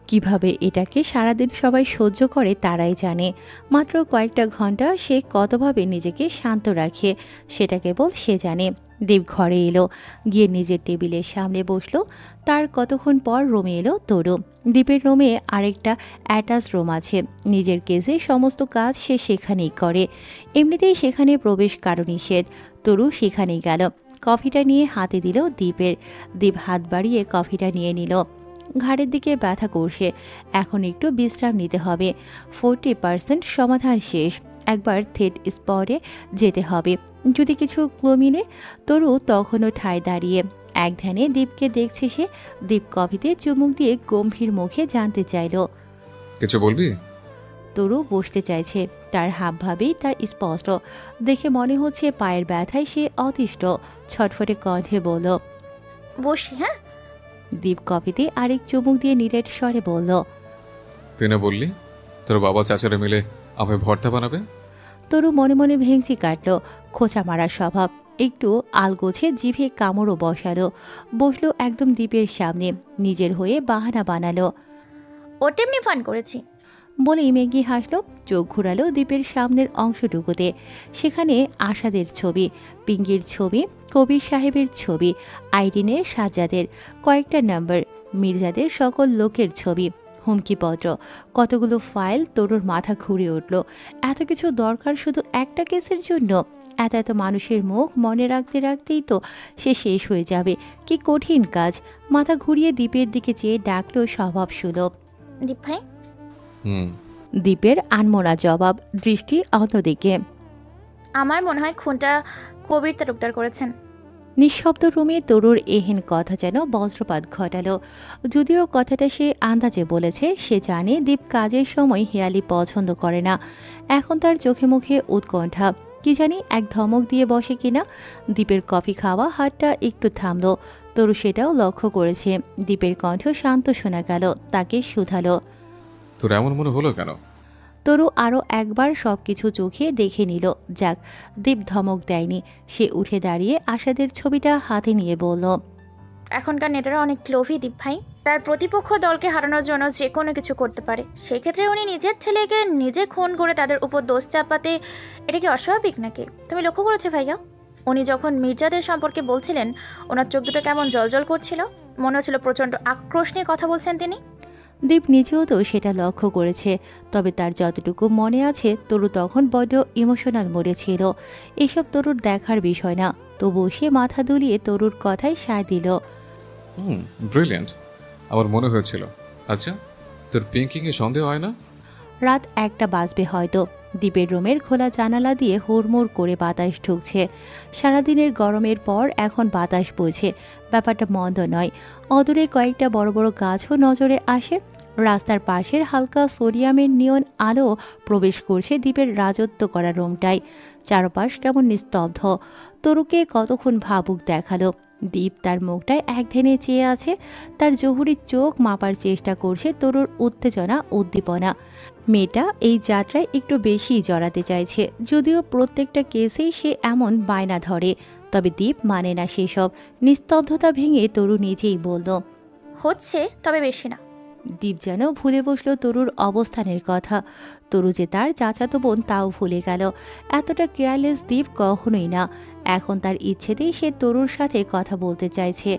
কিভাবে এটাকে সারাদিন সবাই সহ্য করে তারাই জানে। মাত্র কয়েকটা ঘন্টা সে কতভাবে নিজেকে শান্ত রাখে সেটা কেবল সে জানে। দীপ ঘরে এলো, গিয়ে নিজের টেবিলের সামনে বসলো। তার কতক্ষণ পর রুমে এলো তরু। দীপের রুমে আরেকটা অ্যাটাচ রুম আছে। নিজের কেসে সমস্ত কাজ সে সেখানেই করে। এমনিতেই সেখানে প্রবেশ কারো নিষেধ। তরু সেখানেই গেল। কফিটা নিয়ে হাতে দিল দ্বীপের। দ্বীপ হাত বাড়িয়ে কফিটা নিয়ে নিল। ঘাড়ের দিকে ব্যথা করছে। এখন একটু বিশ্রাম নিতে হবে। 40% সমাধান শেষ। একবার থেট স্পটে যেতে হবে। যদি কিছু ক্লু মিলে। তরু তখনও ঠায় দাঁড়িয়ে এক ধ্যানে দীপকে দেখছে সে। দীপ কফিতে চুমুক দিয়ে গম্ভীর মুখে জানতে চাইল, কিছু বলবি? তরু বসতে চাইছে। তার হাবভাবেই তার স্পষ্ট। দেখে মনে হচ্ছে পায়ের ব্যথায় সে অতিষ্ঠ। ছটফটে কণ্ঠে বলল, বসি। হ্যাঁ। দীপ কফিতে আরেক চুমুক দিয়ে নিরেট স্বরে বলল, তুই না বললি তোর বাবা চাচারা মিলে আমায় ভর্তা বানাবে? তরু মনে মনে ভেঙচি কাটল। খোঁচা মারা স্বভাব। একটু আলগোছে জিভে কামড়ও বসালো। বসলো একদম দ্বীপের সামনে। নিজের হয়ে বাহানা বানালো, ও তেমনি ফান করেছি বলেই মেঘি হাসলো। চোখ ঘুরালো দ্বীপের সামনের অংশটুকুতে। সেখানে আশাদের ছবি, পিঙ্গির ছবি, কবির সাহেবের ছবি, আইরিনের, সাজ্জাদের, কয়েকটা নাম্বার, মির্জাদের সকল লোকের ছবি, হুমকিপত্র, কতগুলো ফাইল। তরুর মাথা ঘুরে উঠল। এত কিছু দরকার শুধু একটা কেসের জন্য? এত মানুষের মুখ মনে রাখতে রাখতেই তো সে শেষ হয়ে যাবে। কি কঠিন কাজ। মাথা ঘুরিয়ে দ্বীপের দিকে চেয়ে ডাকলো স্বভাব সুলভ, দীপ ভাই। দ্বীপের আনমনা জবাব, দৃষ্টি অন্যদিকে। আমার মনে হয় খুনটা কবির তালুকদার করেছেন। নিঃশব্দ রুমে তরুর এহেন কথা যেন বজ্রপাত ঘটালো। যদিও কথাটা সে আন্দাজে বলেছে, সে জানে দীপ কাজের সময় হেয়ালি পছন্দ করে না। এখন তার চোখে মুখে উৎকণ্ঠা। কি জানি এক ধমক দিয়ে বসে কিনা। দ্বীপের কফি খাওয়া হাতটা একটু থামলো। তরু সেটাও লক্ষ্য করেছে। দ্বীপের কণ্ঠ শান্ত শোনা গেল। তাকে শুধালো, তোর এমন মনে হলো কেন? তরু আরও একবার সবকিছু চোখে দেখে নিল। যাক, দীপ ধমক দেয়নি। সে উঠে দাঁড়িয়ে আশাদের ছবিটা হাতে নিয়ে বলল, এখনকার নেতারা অনেক লোভী দীপ ভাই। তার প্রতিপক্ষ দলকে হারানোর জন্য যে কোনো কিছু করতে পারে। সেক্ষেত্রে উনি নিজের ছেলেকে নিজে খুন করে তাদের উপর দোষ চাপাতে, এটা কি অস্বাভাবিক নাকি? তুমি লক্ষ্য করেছো ভাইয়া, উনি যখন মির্জাদের সম্পর্কে বলছিলেন ওনার চোখ দুটো কেমন জলজল করছিল। মনে হচ্ছিল প্রচণ্ড আক্রোশ নিয়ে কথা বলছেন তিনি। দীপ নিজেও তো সেটা লক্ষ্য করেছে। তবে তার যতটুকু মনে আছে তরু তখন বড্ড ইমোশনাল মোডে ছিল। এসব তরুর দেখার বিষয় না। তবুও সে মাথা দুলিয়ে তরুর কথায় সায় দিল, ব্রিলিয়ান্ট। আমার মনে হয়েছিল আচ্ছা, তোর পিঙ্কিংয়ে সন্দেহ হয় না? রাত 1টা বাজবে হয়তো। দ্বীপের রুমের খোলা জানালা দিয়ে হুড়মুড় করে বাতাস ঢুকছে। সারাদিনের গরমের পর এখন বাতাস বইছে, ব্যাপারটা মন্দ নয়। অদূরে কয়েকটা বড় বড় গাছও নজরে আসে। রাস্তার পাশের হালকা সোডিয়ামের নিয়ন আলো প্রবেশ করছে দ্বীপের রাজত্ব করা রুমটায়। চারপাশ কেমন নিস্তব্ধ। তরুকে কতক্ষণ ভাবুক দেখালো। দ্বীপ তার মুখটায় একধেনে চেয়ে আছে। তার জহুরির চোখ মাপার চেষ্টা করছে তরুর উত্তেজনা উদ্দীপনা। মেয়েটা এই যাত্রায় একটু বেশি জড়াতে চাইছে, যদিও প্রত্যেকটা কেসেই সে এমন বায়না ধরে। তবে দ্বীপ মানে না সেসব। নিস্তব্ধতা ভেঙে তরু নিজেই বলল, হচ্ছে, তবে বেশি না। দ্বীপ যেন ভুলে বসলো তরুর অবস্থানের কথা। তরু যে তার চাচাতো বোন তাও ভুলে গেল। এতটা কেয়ারলেস দ্বীপ কখনোই না। এখন তার ইচ্ছেতেই সে তরুর সাথে কথা বলতে চাইছে।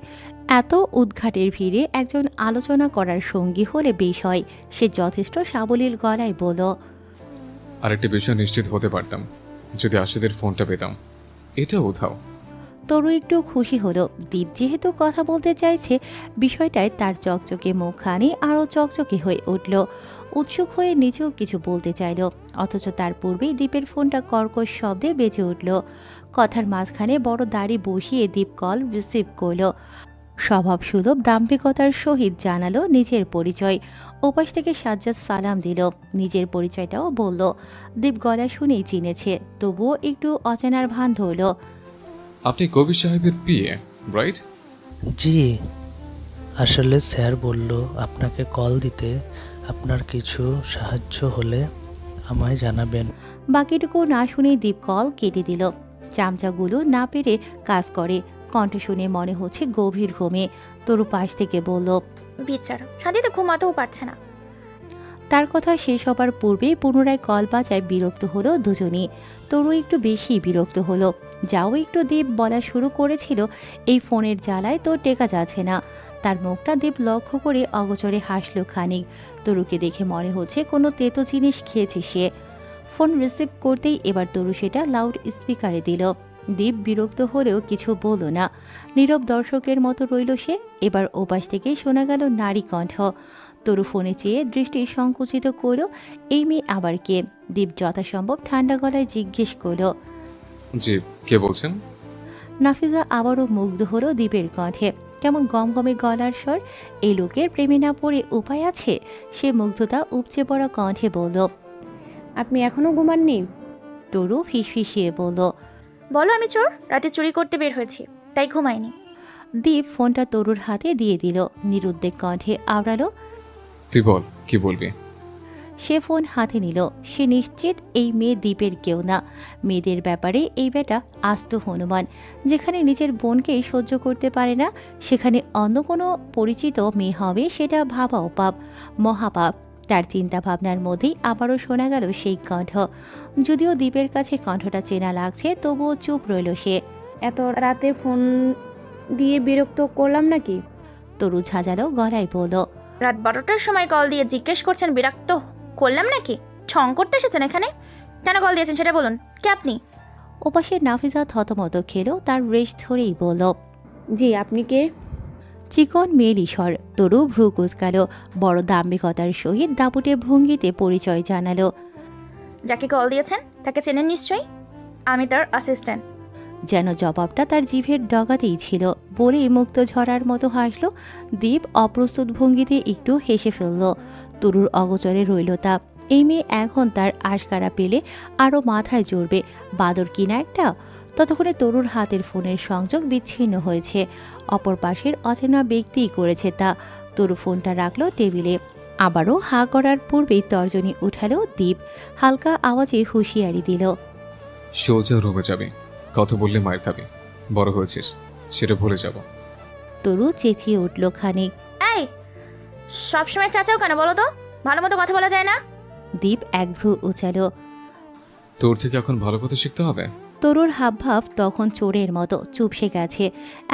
এত উদ্ঘাটের ভিড়ে একজন আলোচনা করার সঙ্গী হলে বেশ হয়। সে যথেষ্ট সাবলীল গলায় বলল, আরেকটা বিষয় নিশ্চিত হতে পারতাম যদি আশিদের ফোনটা পেতাম। এটা উধাও। তরু একটু খুশি হলো। দ্বীপ যেহেতু কথা বলতে চাইছে, বিষয়টায় তার চকচকে মুখখানি আরও চকচকে হয়ে উঠল। উৎসুক হয়ে নিজেও কিছু বলতে চাইল, অথচ তার পূর্বেই দ্বীপের ফোনটা কর্কশ শব্দে বেজে উঠল। কথার মাঝখানে বড় দাড়ি বসিয়ে দ্বীপ কল রিসিভ করল। স্বভাবসুলভ দাম্ভিকতার সহিত জানালো নিজের পরিচয়। ওপাশ থেকে সাজ্জাদ সালাম দিল, নিজের পরিচয়টাও বলল। দ্বীপ গলা শুনেই চিনেছে, তবুও একটু অচেনার ভান ধরল। আপনি কবির সাহেবের পিএ, রাইট? জি, আসলে স্যার বলল আপনাকে কল দিতে। আপনার কিছু সাহায্য হলে আমায় জানাবেন। বাকিটুকু না শুনেই দ্বীপ কল কেটে দিল। চামচাগুলো না পেরে কাজ করে। কণ্ঠ শুনে মনে হচ্ছে গভীর ঘুমে। তরু পাশ থেকে বলল, বিচার শান্তিতে ঘুমাতেও পারছে না। তার কথা শেষ হবার পূর্বেই পুনরায় কল বাজায়। বিরক্ত হলো দুজনই। তরু একটু বেশি বিরক্ত হলো। যাও একটু দ্বীপ বলা শুরু করেছিল, এই ফোনের জ্বালায় তো টেকা যাচ্ছে না। তার মুখটা দ্বীপ লক্ষ্য করে অগোচরে হাসলো খানিক। তরুকে দেখে মনে হচ্ছে কোনো তেতো জিনিস খেয়েছে সে। ফোন রিসিভ করতেই এবার তরু সেটা লাউড স্পিকারে দিল। দ্বীপ বিরক্ত হলেও কিছু বলল না, নীরব দর্শকের মতো রইল সে। এবার ওপাশ থেকেই শোনা গেল নারী কণ্ঠ। তরু ফোনে চেয়ে দৃষ্টি সংকুচিত করল, এই মেয়ে আবার কে? দ্বীপ যথাসম্ভব ঠান্ডা গলায় জিজ্ঞেস করল, জি, কে বলছেন? নাফিজা আবারও মুগ্ধ হলো দ্বীপের কণ্ঠে। কেমন গমগমে গলার স্বর। এই লোকের প্রেমে না পড়ে উপায় আছে? সে মুগ্ধতা উপচে পড়া কণ্ঠে বলল, আপনি এখনো ঘুমাননি? তরু ফিসফিসিয়ে বলল, বলো আমি চোর, রাতে চুরি করতে বের হয়েছি, তাই ঘুমাইনি। দ্বীপ ফোনটা তরুর হাতে দিয়ে দিল। নিরুদ্বেগ কণ্ঠে আওড়ালো, তুই বল, কি বলবি? সে ফোন হাতে নিল। সে নিশ্চিত এই মেয়ে দ্বীপের কেউ না। মেয়েদের ব্যাপারে এই বেটা আস্ত হনুমান। যেখানে নিজের বোনকেই সহ্য করতে পারে না, সেখানে অন্য কোনো পরিচিত মেয়ে হবে সেটা ভাবাও পাপ, মহাপাপ। তার চিন্তা ভাবনার মধ্যেই আবারও শোনা গেল সেই কণ্ঠ। যদিও দ্বীপের কাছে কণ্ঠটা চেনা লাগছে, তবুও চুপ রইল সে। এত রাতে ফোন দিয়ে বিরক্ত করলাম নাকি? তরু ঝাঁঝালো গলায় বলল, রাত 12টার সময় কল দিয়ে জিজ্ঞেস করছেন বিরক্ত করলাম নাকি? ছং করতে এসেছেন এখানে? কেন কল দিয়েছেন সেটা বলুন, কে আপনি? ওপাশে নাফিজা থতমত খেলো। তার রেশ ধরেই বলল, জি, আপনি কে? চিকন মেয়েলি স্বর। তরু ভ্রু কুচকাল। বড় দাম্ভিকতার সহিত দাপুটে ভঙ্গিতে পরিচয় জানালো, যাকে কল দিয়েছেন তাকে চেনেন নিশ্চয়ই, আমি তার অ্যাসিস্ট্যান্ট। যেন জবাবটা তার জিভের ডগাতেই ছিল। বলেই মুক্ত ঝরার মতো হাসল। দ্বীপ অপ্রস্তুত ভঙ্গিতে একটু হেসে ফেলল। তরুর অগোচরে রইল তা। এই মেয়ে এখন তার আশকারা পেলে আরও মাথায় চড়বে। বাদর কিনা একটা। ততক্ষণে তরুর হাতের ফোনের সংযোগ বিচ্ছিন্ন হয়েছে। অপর পাশের অচেনা ব্যক্তিই করেছে তা। তরু ফোনটা রাখল টেবিলে। আবারও হা করার পূর্বেই তর্জনী উঠালো দ্বীপ। হালকা আওয়াজে হুঁশিয়ারি দিল, সোজা রুমে যাবি, কথা বললে মায়ের খাবি। বড় হয়েছিস, সেটা ভুলে যাব। তরু চেঁচিয়ে উঠল খানিক, এই সবসময় চাচাও কেন বলো তো? ভালো মতো কথা বলা যায় না? দ্বীপ এক ভ্রু উচালো। তোর থেকে এখন ভালো কথা শিখতে হবে। তরুর হাবভাব তখন চোরের মতো চুপসে গেছে।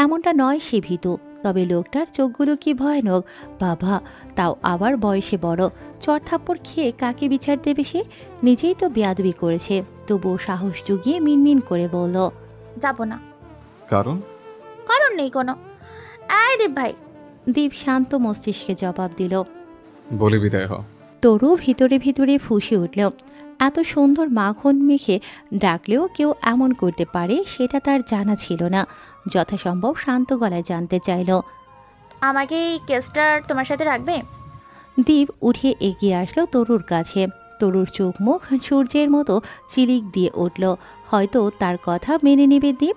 এমনটা নয় সে ভীতু, তবে লোকটার চোখগুলো কি ভয়ানক বাবা! তাও আবার বয়সে বড়। চড়থাপ্পড় খেয়ে কাকে বিচার দেবে সে? নিজেই তো বেয়াদবি করেছে, তবুও সাহস জুগিয়ে মিনমিন করে বলল, যাব না। কারণ? কারণ নেই কোনো। এই দীপ ভাই। দ্বীপ শান্ত মস্তিষ্কে জবাব দিল, বলে বিদায় হ। তরু ভিতরে ভিতরে ফুঁসে উঠল। এত সুন্দর মাখন মেখে ডাকলেও কেউ এমন করতে পারে সেটা তার জানা ছিল না। যথাসম্ভব শান্ত গলায় জানতে চাইল, আমাকে এই কেসটার তোমার সাথে রাখবে? দীপ উঠে এগিয়ে আসলো তরুর কাছে। তরুর চোখ মুখ সূর্যের মতো চিলিক দিয়ে উঠল। হয়তো তার কথা মেনে নেবে দীপ।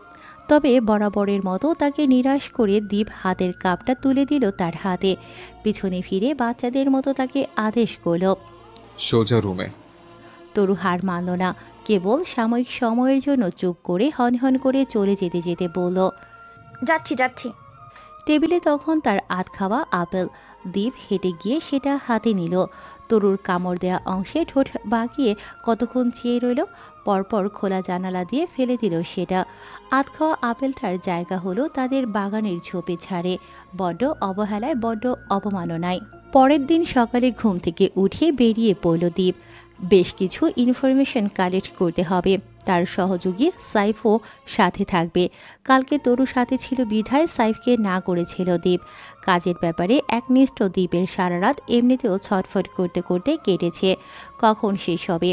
তবে বরাবরের মতো তাকে নিরাশ করে দীপ হাতের কাপটা তুলে দিল তার হাতে। পিছনে ফিরে বাচ্চাদের মতো তাকে আদেশ করল, সোজা রুমে। তরু হার মানল না, কেবল সাময়িক সময়ের জন্য চুপ করে হনহন করে চলে যেতে যেতে বলল, যাচ্ছি যাচ্ছি। টেবিলে তখন তার আধ খাওয়া আপেল। দীপ হেঁটে গিয়ে সেটা হাতে নিল। তরুর কামড় দেওয়া অংশে ঠোঁট বাঁকিয়ে কতক্ষণ চেয়ে রইল, পরপর খোলা জানালা দিয়ে ফেলে দিল সেটা। আধ খাওয়া আপেলটার জায়গা হলো তাদের বাগানের ঝোপে ছাড়ে। বড্ড অবহেলায়, বড্ড অবমাননায়। পরের দিন সকালে ঘুম থেকে উঠে বেরিয়ে পড়ল দীপ। বেশ কিছু ইনফরমেশন কালেক্ট করতে হবে। তার সহযোগী সাইফও সাথে থাকবে। কালকে তরুর সাথে ছিল বিধায় সাইফকে না করেছিল দীপ। কাজের ব্যাপারে একনিষ্ঠ দ্বীপের সারা রাত এমনিতেও ছটফট করতে করতে কেটেছে। কখন শেষ হবে?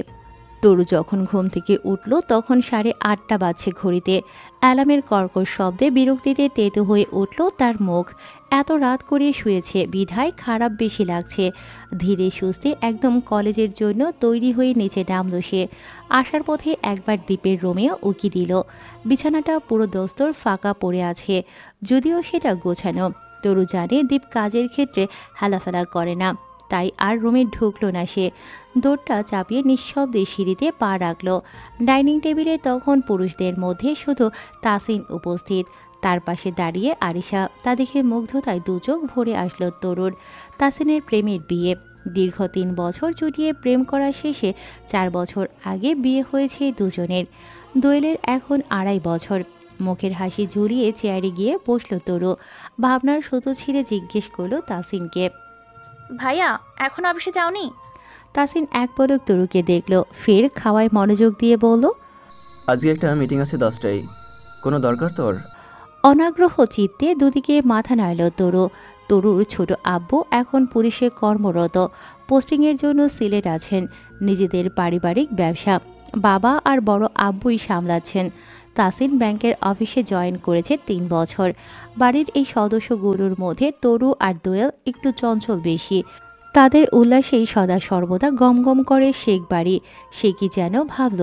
তরু যখন ঘুম থেকে উঠল তখন 8:30 বাজছে ঘড়িতে। অ্যালার্মের কর্কশ শব্দে বিরক্তিতে তেতো হয়ে উঠল তার মুখ। এত রাত করে শুয়েছে বিধায় খারাপ বেশি লাগছে। ধীরে সুস্থে একদম কলেজের জন্য তৈরি হয়ে নিচে নামল সে। আসার পথে একবার দ্বীপের রুমেও উকি দিল। বিছানাটা পুরো দস্তর ফাঁকা পড়ে আছে, যদিও সেটা গোছানো। তরু জানে দীপ কাজের ক্ষেত্রে হেলাফেলা করে না, তাই আর রুমে ঢুকলো না সে। দৌড়টা চাপিয়ে নিঃশব্দে সিঁড়িতে পা রাখল। ডাইনিং টেবিলে তখন পুরুষদের মধ্যে শুধু তাসিন উপস্থিত। তার পাশে দাঁড়িয়ে আরিশা। তা দেখে মুগ্ধতায় দুচোখ ভরে আসলো তরুর। তাসিনের প্রেমের বিয়ে। দীর্ঘ 3 বছর চুটিয়ে প্রেম করা শেষে 4 বছর আগে বিয়ে হয়েছে দুজনের। দোয়েলের এখন 2.5 বছর। মুখের হাসি ঝুলিয়ে চেয়ারে গিয়ে বসল তরু। ভাবনার সুতো ছিঁড়ে জিজ্ঞেস করলো তাসিনকে, ভাইয়া এখন অফিসে যাওনি? তাসিন এক পলক তরুকে দেখল, ফের খাওয়ায় মনোযোগ দিয়ে বলল, আজকে একটা মিটিং আছে 10টায়। কোনো দরকার তোর? অনাগ্রহ চিত্তে দুদিকে মাথা নাড়ল তরু। তরুর ছোট আব্বু এখন পুলিশে কর্মরত। পোস্টিংয়ের জন্য সিলেট আছেন। নিজেদের পারিবারিক ব্যবসা বাবা আর বড় আব্বুই সামলাচ্ছেন। তাসিন ব্যাংকের অফিসে জয়েন করেছে 3 বছর। বাড়ির এই সদস্যগুলোর মধ্যে তরু আর দোয়েল একটু চঞ্চল বেশি। তাদের উল্লাসেই সদা সর্বদা গমগম করে শেখ বাড়ি। সে কি যেন ভাবল।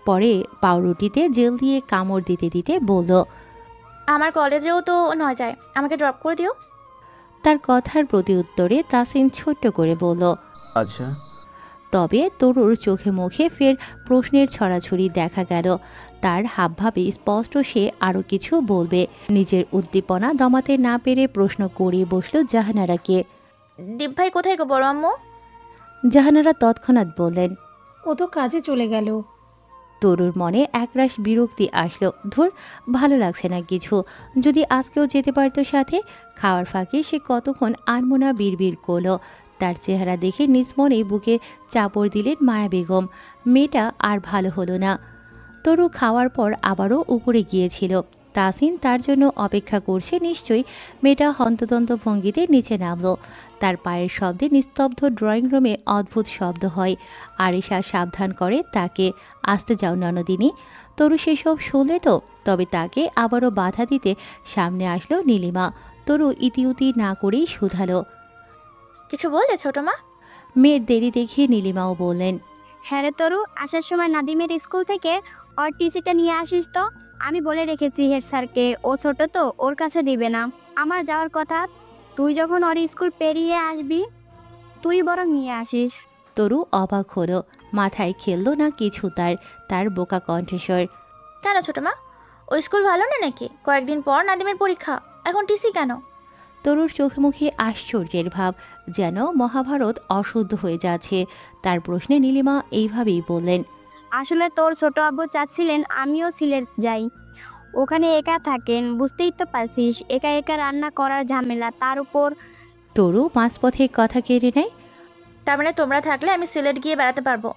পরে পাউরুটিতে জেল দিয়ে কামড় দিতে দিতে বলল, আমার কলেজেও তো 9 যায়, আমাকে ড্রপ করে দিও। তার কথার প্রতি উত্তরে তাসিন ছোট্ট করে বলল, আচ্ছা। তবে তরুর চোখে মুখে ফের প্রশ্নের ছড়াছড়ি দেখা গেল। তার হাবভাবে স্পষ্ট সে আরও কিছু বলবে। নিজের উদ্দীপনা দমাতে না পেরে প্রশ্ন করিয়ে বসল জাহানারাকে, দীপ ভাই কোথায় গো বড় আম্মু? জাহানারা তৎক্ষণাৎ বললেন, ও তো কাজে চলে গেল। তরুর মনে একরাশ বিরক্তি আসলো। ধুর, ভালো লাগছে না কিছু। যদি আজকেও যেতে পারতো সাথে। খাওয়ার ফাঁকে সে কতক্ষণ আনমনা বিড়বিড় করলো। তার চেহারা দেখে নিজ মনে বুকে চাপড় দিলেন মায়া বেগম। মেয়েটা আর ভালো হলো না। তরু খাওয়ার পর আবারও উপরে গিয়েছিল। তাসিন তার জন্য অপেক্ষা করছে নিশ্চয়ই। মেয়েটা হন্তদন্ত ভঙ্গিতে নিচে নামলো। তার পায়ের শব্দে নিস্তব্ধ ড্রয়িং রুমে অদ্ভুত শব্দ হয়। আরিশা সাবধান করে তাকে, আসতে যাও ননদিনী। তরু সেসব শুনলে তো, তবে তাকে আবারও বাধা দিতে সামনে আসলো নীলিমা। তরু ইতিউতি না করেই শুধালো, কিছু বললে ছোট মা? মেয়ের দেরি দেখিয়ে নীলিমাও বললেন, হ্যাঁ রে তরু, আসার সময় নাদিমের স্কুল থেকে ওর টিসিটা নিয়ে আসিস তো। আমি বলে রেখেছি হেড স্যারকে, ও ছোট তো, ওর কাছে দিবে না। আমার যাওয়ার কথা, তুই যখন ওর স্কুল পেরিয়ে আসবি তুই বরং নিয়ে আসিস। তরু অবাক হলো। মাথায় খেললো না কিছু তার বোকা কণ্ঠস্বর। কেন ছোট মা, ওই স্কুল ভালো না নাকি? কয়েকদিন পর নাদিমের পরীক্ষা, এখন টিসি কেন? তরুর চোখে মুখে আশ্চর্যের ভাব, যেন মহাভারত অশুদ্ধ হয়ে যাচ্ছে। তার প্রশ্নে নীলিমা এইভাবেই বললেন, আসলে তোর ছোট আব্বু চাচ্ছিলেন আমিও সিলেট যাই। ওখানে একা থাকেন, বুঝতেই তো পারছিস, একা একা রান্না করার ঝামেলা। তার উপর তরু মাঝপথে কথা কেড়ে নেয়, তার মানে তোমরা থাকলে আমি সিলেট গিয়ে বেড়াতে পারবো?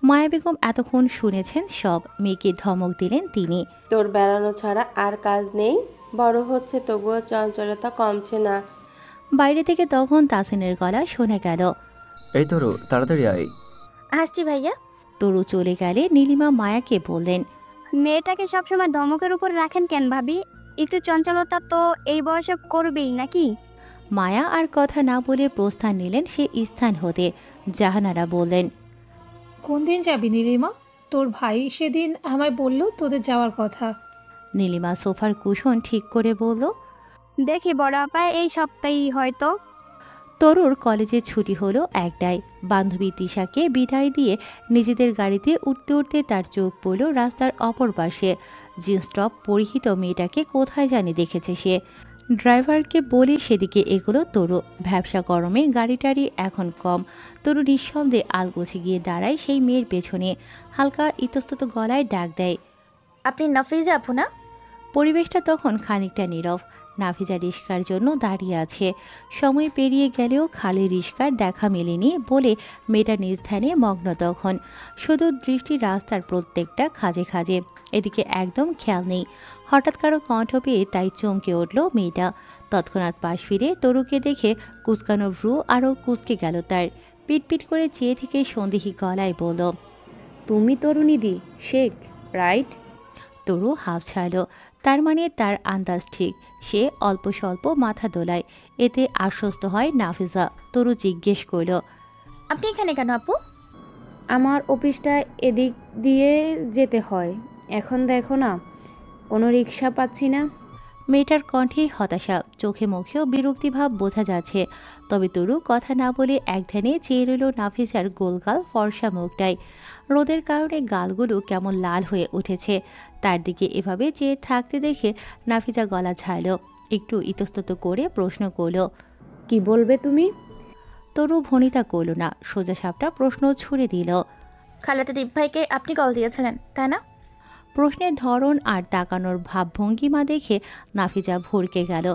মায়া বেগম এতক্ষণ শুনেছেন সব। মেয়েকে ধমক দিলেন তিনি, তোর বেড়ানো ছাড়া আর কাজ নেই? বড় হচ্ছে তবুও চঞ্চলতা কমছে না। বাইরে থেকে তখন তাসিনের গলা শোনা গেল, এই তোরো তাড়াতাড়ি আয়। আসছি ভাইয়া। তরু চলে গেলে নীলিমা মায়াকে বললেন, মেয়েটাকে সবসময় ধমকের উপর রাখেন কেন ভাবি? একটু চঞ্চলতা তো এই বয়সে করবেই নাকি? মায়া আর কথা না বলে প্রস্থান নিলেন সে স্থান হতে। জাহানারা বললেন, কোন দিন যাবি নীলিমা? তোর ভাই সেদিন আমায় বলল তোদের যাওয়ার কথা। নীলিমা সোফার কুশন ঠিক করে বলল, দেখি বড় আপা এই সপ্তাহেই হয়তো। তরুর কলেজে ছুটি হলো একটাই। বান্ধবী তিশাকে বিদায় দিয়ে নিজেদের গাড়িতে উঠতে উঠতে তার চোখ পড়ল রাস্তার অপর পাশে। জিন্স টপ পরিহিত মেয়েটাকে কোথায় জানি দেখেছে সে। ড্রাইভারকে বলে সেদিকে এগোলো তরু। ভ্যাবসা গরমে গাড়িটারি এখন কম। তরু নিঃশব্দে আলগোছে গিয়ে দাঁড়ায় সেই মেয়ের পেছনে। হালকা ইতস্তত গলায় ডাক দেয়, আপনি নাফিজা আপু না? পরিবেশটা তখন খানিকটা নীরব। নাফিজা রিস্কার জন্য দাঁড়িয়ে আছে। সময় পেরিয়ে গেলেও খালি রিস্কার দেখা মেলেনি বলে মেয়েটা নিজ ধ্যানে মগ্ন তখন। শুধু দৃষ্টি রাস্তার প্রত্যেকটা খাজে খাজে, এদিকে একদম খেয়াল নেই। হঠাৎ কারো কণ্ঠ পেয়ে তাই চমকে উঠল মেয়েটা। তৎক্ষণাৎ পাশ ফিরে তরুকে দেখে কুচকানো ভ্রু আরও কুচকে গেল তার। পিটপিট করে চেয়ে থেকে সন্দেহী গলায় বলল, তুমি তরুণীদি শেখ, রাইট? তরু হাফ ছাড়ল। তার মানে তার আন্দাজ ঠিক। সে অল্প স্বল্প মাথা দোলায়। এতে আশ্বস্ত হয় নাফিজা। তরু জিজ্ঞেস করল, আপনি এখানে কেন আপু? আমার অফিসটা এদিক দিয়ে যেতে হয়। এখন দেখো না, কোনো রিক্সা পাচ্ছি না। মেয়েটার কণ্ঠেই হতাশা, চোখে মুখেও বিরক্তিভাব বোঝা যাচ্ছে। তবে তরু কথা না বলে একধানে চেয়ে রইল নাফিজার গোলগাল ফর্সা মুখটায়। রোদের কারণে গালগুলো কেমন লাল হয়ে উঠেছে। তার দিকে এভাবে চেয়ে থাকতে দেখে নাফিজা গলা ঝাড়ল। একটু ইতস্তত করে প্রশ্ন করল, কি বলবে তুমি? তরু ভনিতা করল না, সোজা সাপটা প্রশ্ন ছুড়ে দিল, খালাতে দীপ ভাইকে আপনি কল দিয়েছিলেন তাই না? প্রশ্নের ধরন আর তাকানোর ভাবভঙ্গিমা দেখে নাফিজা ভরকে গেল।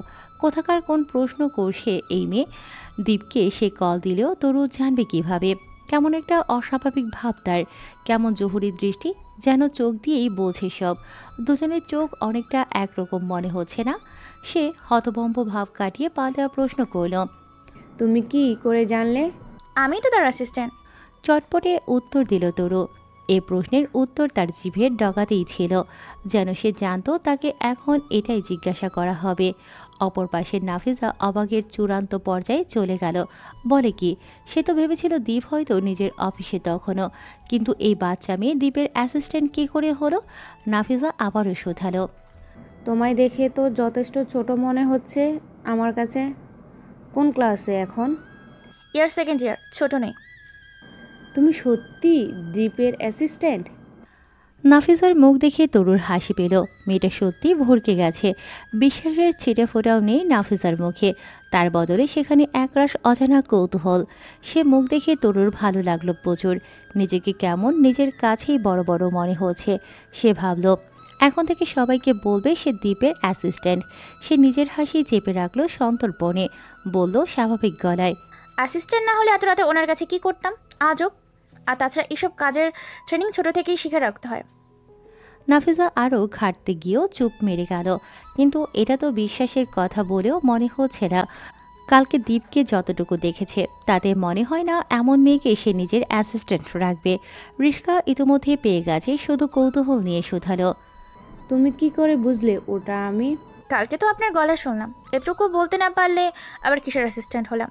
কোথাকার কোন প্রশ্ন করছে এই মেয়ে? দীপকে সে কল দিলেও তরু জানবে কিভাবে? কেমন একটা অস্বাভাবিক ভাব তার, কেমন জহুরি দৃষ্টি, যেন চোখ দিয়েই বলছে সব। দুজনের চোখ অনেকটা একরকম মনে হচ্ছে না? সে হতভম্ব ভাব কাটিয়ে পাল্টা প্রশ্ন করল, তুমি কি করে জানলে? আমি তো তার অ্যাসিস্ট্যান্ট। চটপটে উত্তর দিল তরু। এ প্রশ্নের উত্তর তার জিভের ডগাতেই ছিল, যেন সে জানত তাকে এখন এটাই জিজ্ঞাসা করা হবে। অপর পাশের নাফিজা অবাকের চূড়ান্ত পর্যায়ে চলে গেল। বলে কি, সে তো ভেবেছিল দীপ হয়তো নিজের অফিসে তখনও, কিন্তু এই বাচ্চা মেয়ে দীপের অ্যাসিস্ট্যান্ট কী করে হলো? নাফিজা আবারও শোধালো, তোমায় দেখে তো যথেষ্ট ছোট মনে হচ্ছে আমার কাছে। কোন ক্লাসে এখন? ইয়ার সেকেন্ড ইয়ার, ছোট নেই। তুমি সত্যি দীপের অ্যাসিস্ট্যান্ট? নাফিজার মুখ দেখে তরুর হাসি পেল। মেয়েটা সত্যি ভরকে গেছে। বিশ্বাসের ছিটে ফোটাও নেই নাফিজার মুখে। তার বদলে সেখানে একরাশ অজানা কৌতূহল। সে মুখ দেখে তরুর ভালো লাগলো প্রচুর। নিজেকে কেমন নিজের কাছেই বড় বড় মনে হচ্ছে। সে ভাবল এখন থেকে সবাইকে বলবে সে দীপের অ্যাসিস্ট্যান্ট। সে নিজের হাসি চেপে রাখলো সন্তর্পণে। বলল স্বাভাবিক গলায়, অ্যাসিস্ট্যান্ট না হলে এত রাতে ওনার কাছে কি করতাম? আজব। আর তাছাড়া এসব কাজের ট্রেনিং ছোট থেকেই শিখে রাখতে হয়। নাফিজা আরও ঘাটতে গিয়েও চুপ মেরে গেল। কিন্তু এটা তো বিশ্বাসের কথা বলেও মনে হচ্ছে না। কালকে দীপকে যতটুকু দেখেছে তাতে মনে হয় না এমন মেয়েকে সে নিজের অ্যাসিস্ট্যান্ট রাখবে। রিস্কা ইতিমধ্যে পেয়ে গেছে, শুধু কৌতূহল নিয়ে শুধালো, তুমি কি করে বুঝলে ওটা আমি? কালকে তো আপনার গলা শুনলাম। এটুকু বলতে না পারলে আবার কিসের অ্যাসিস্ট্যান্ট হলাম?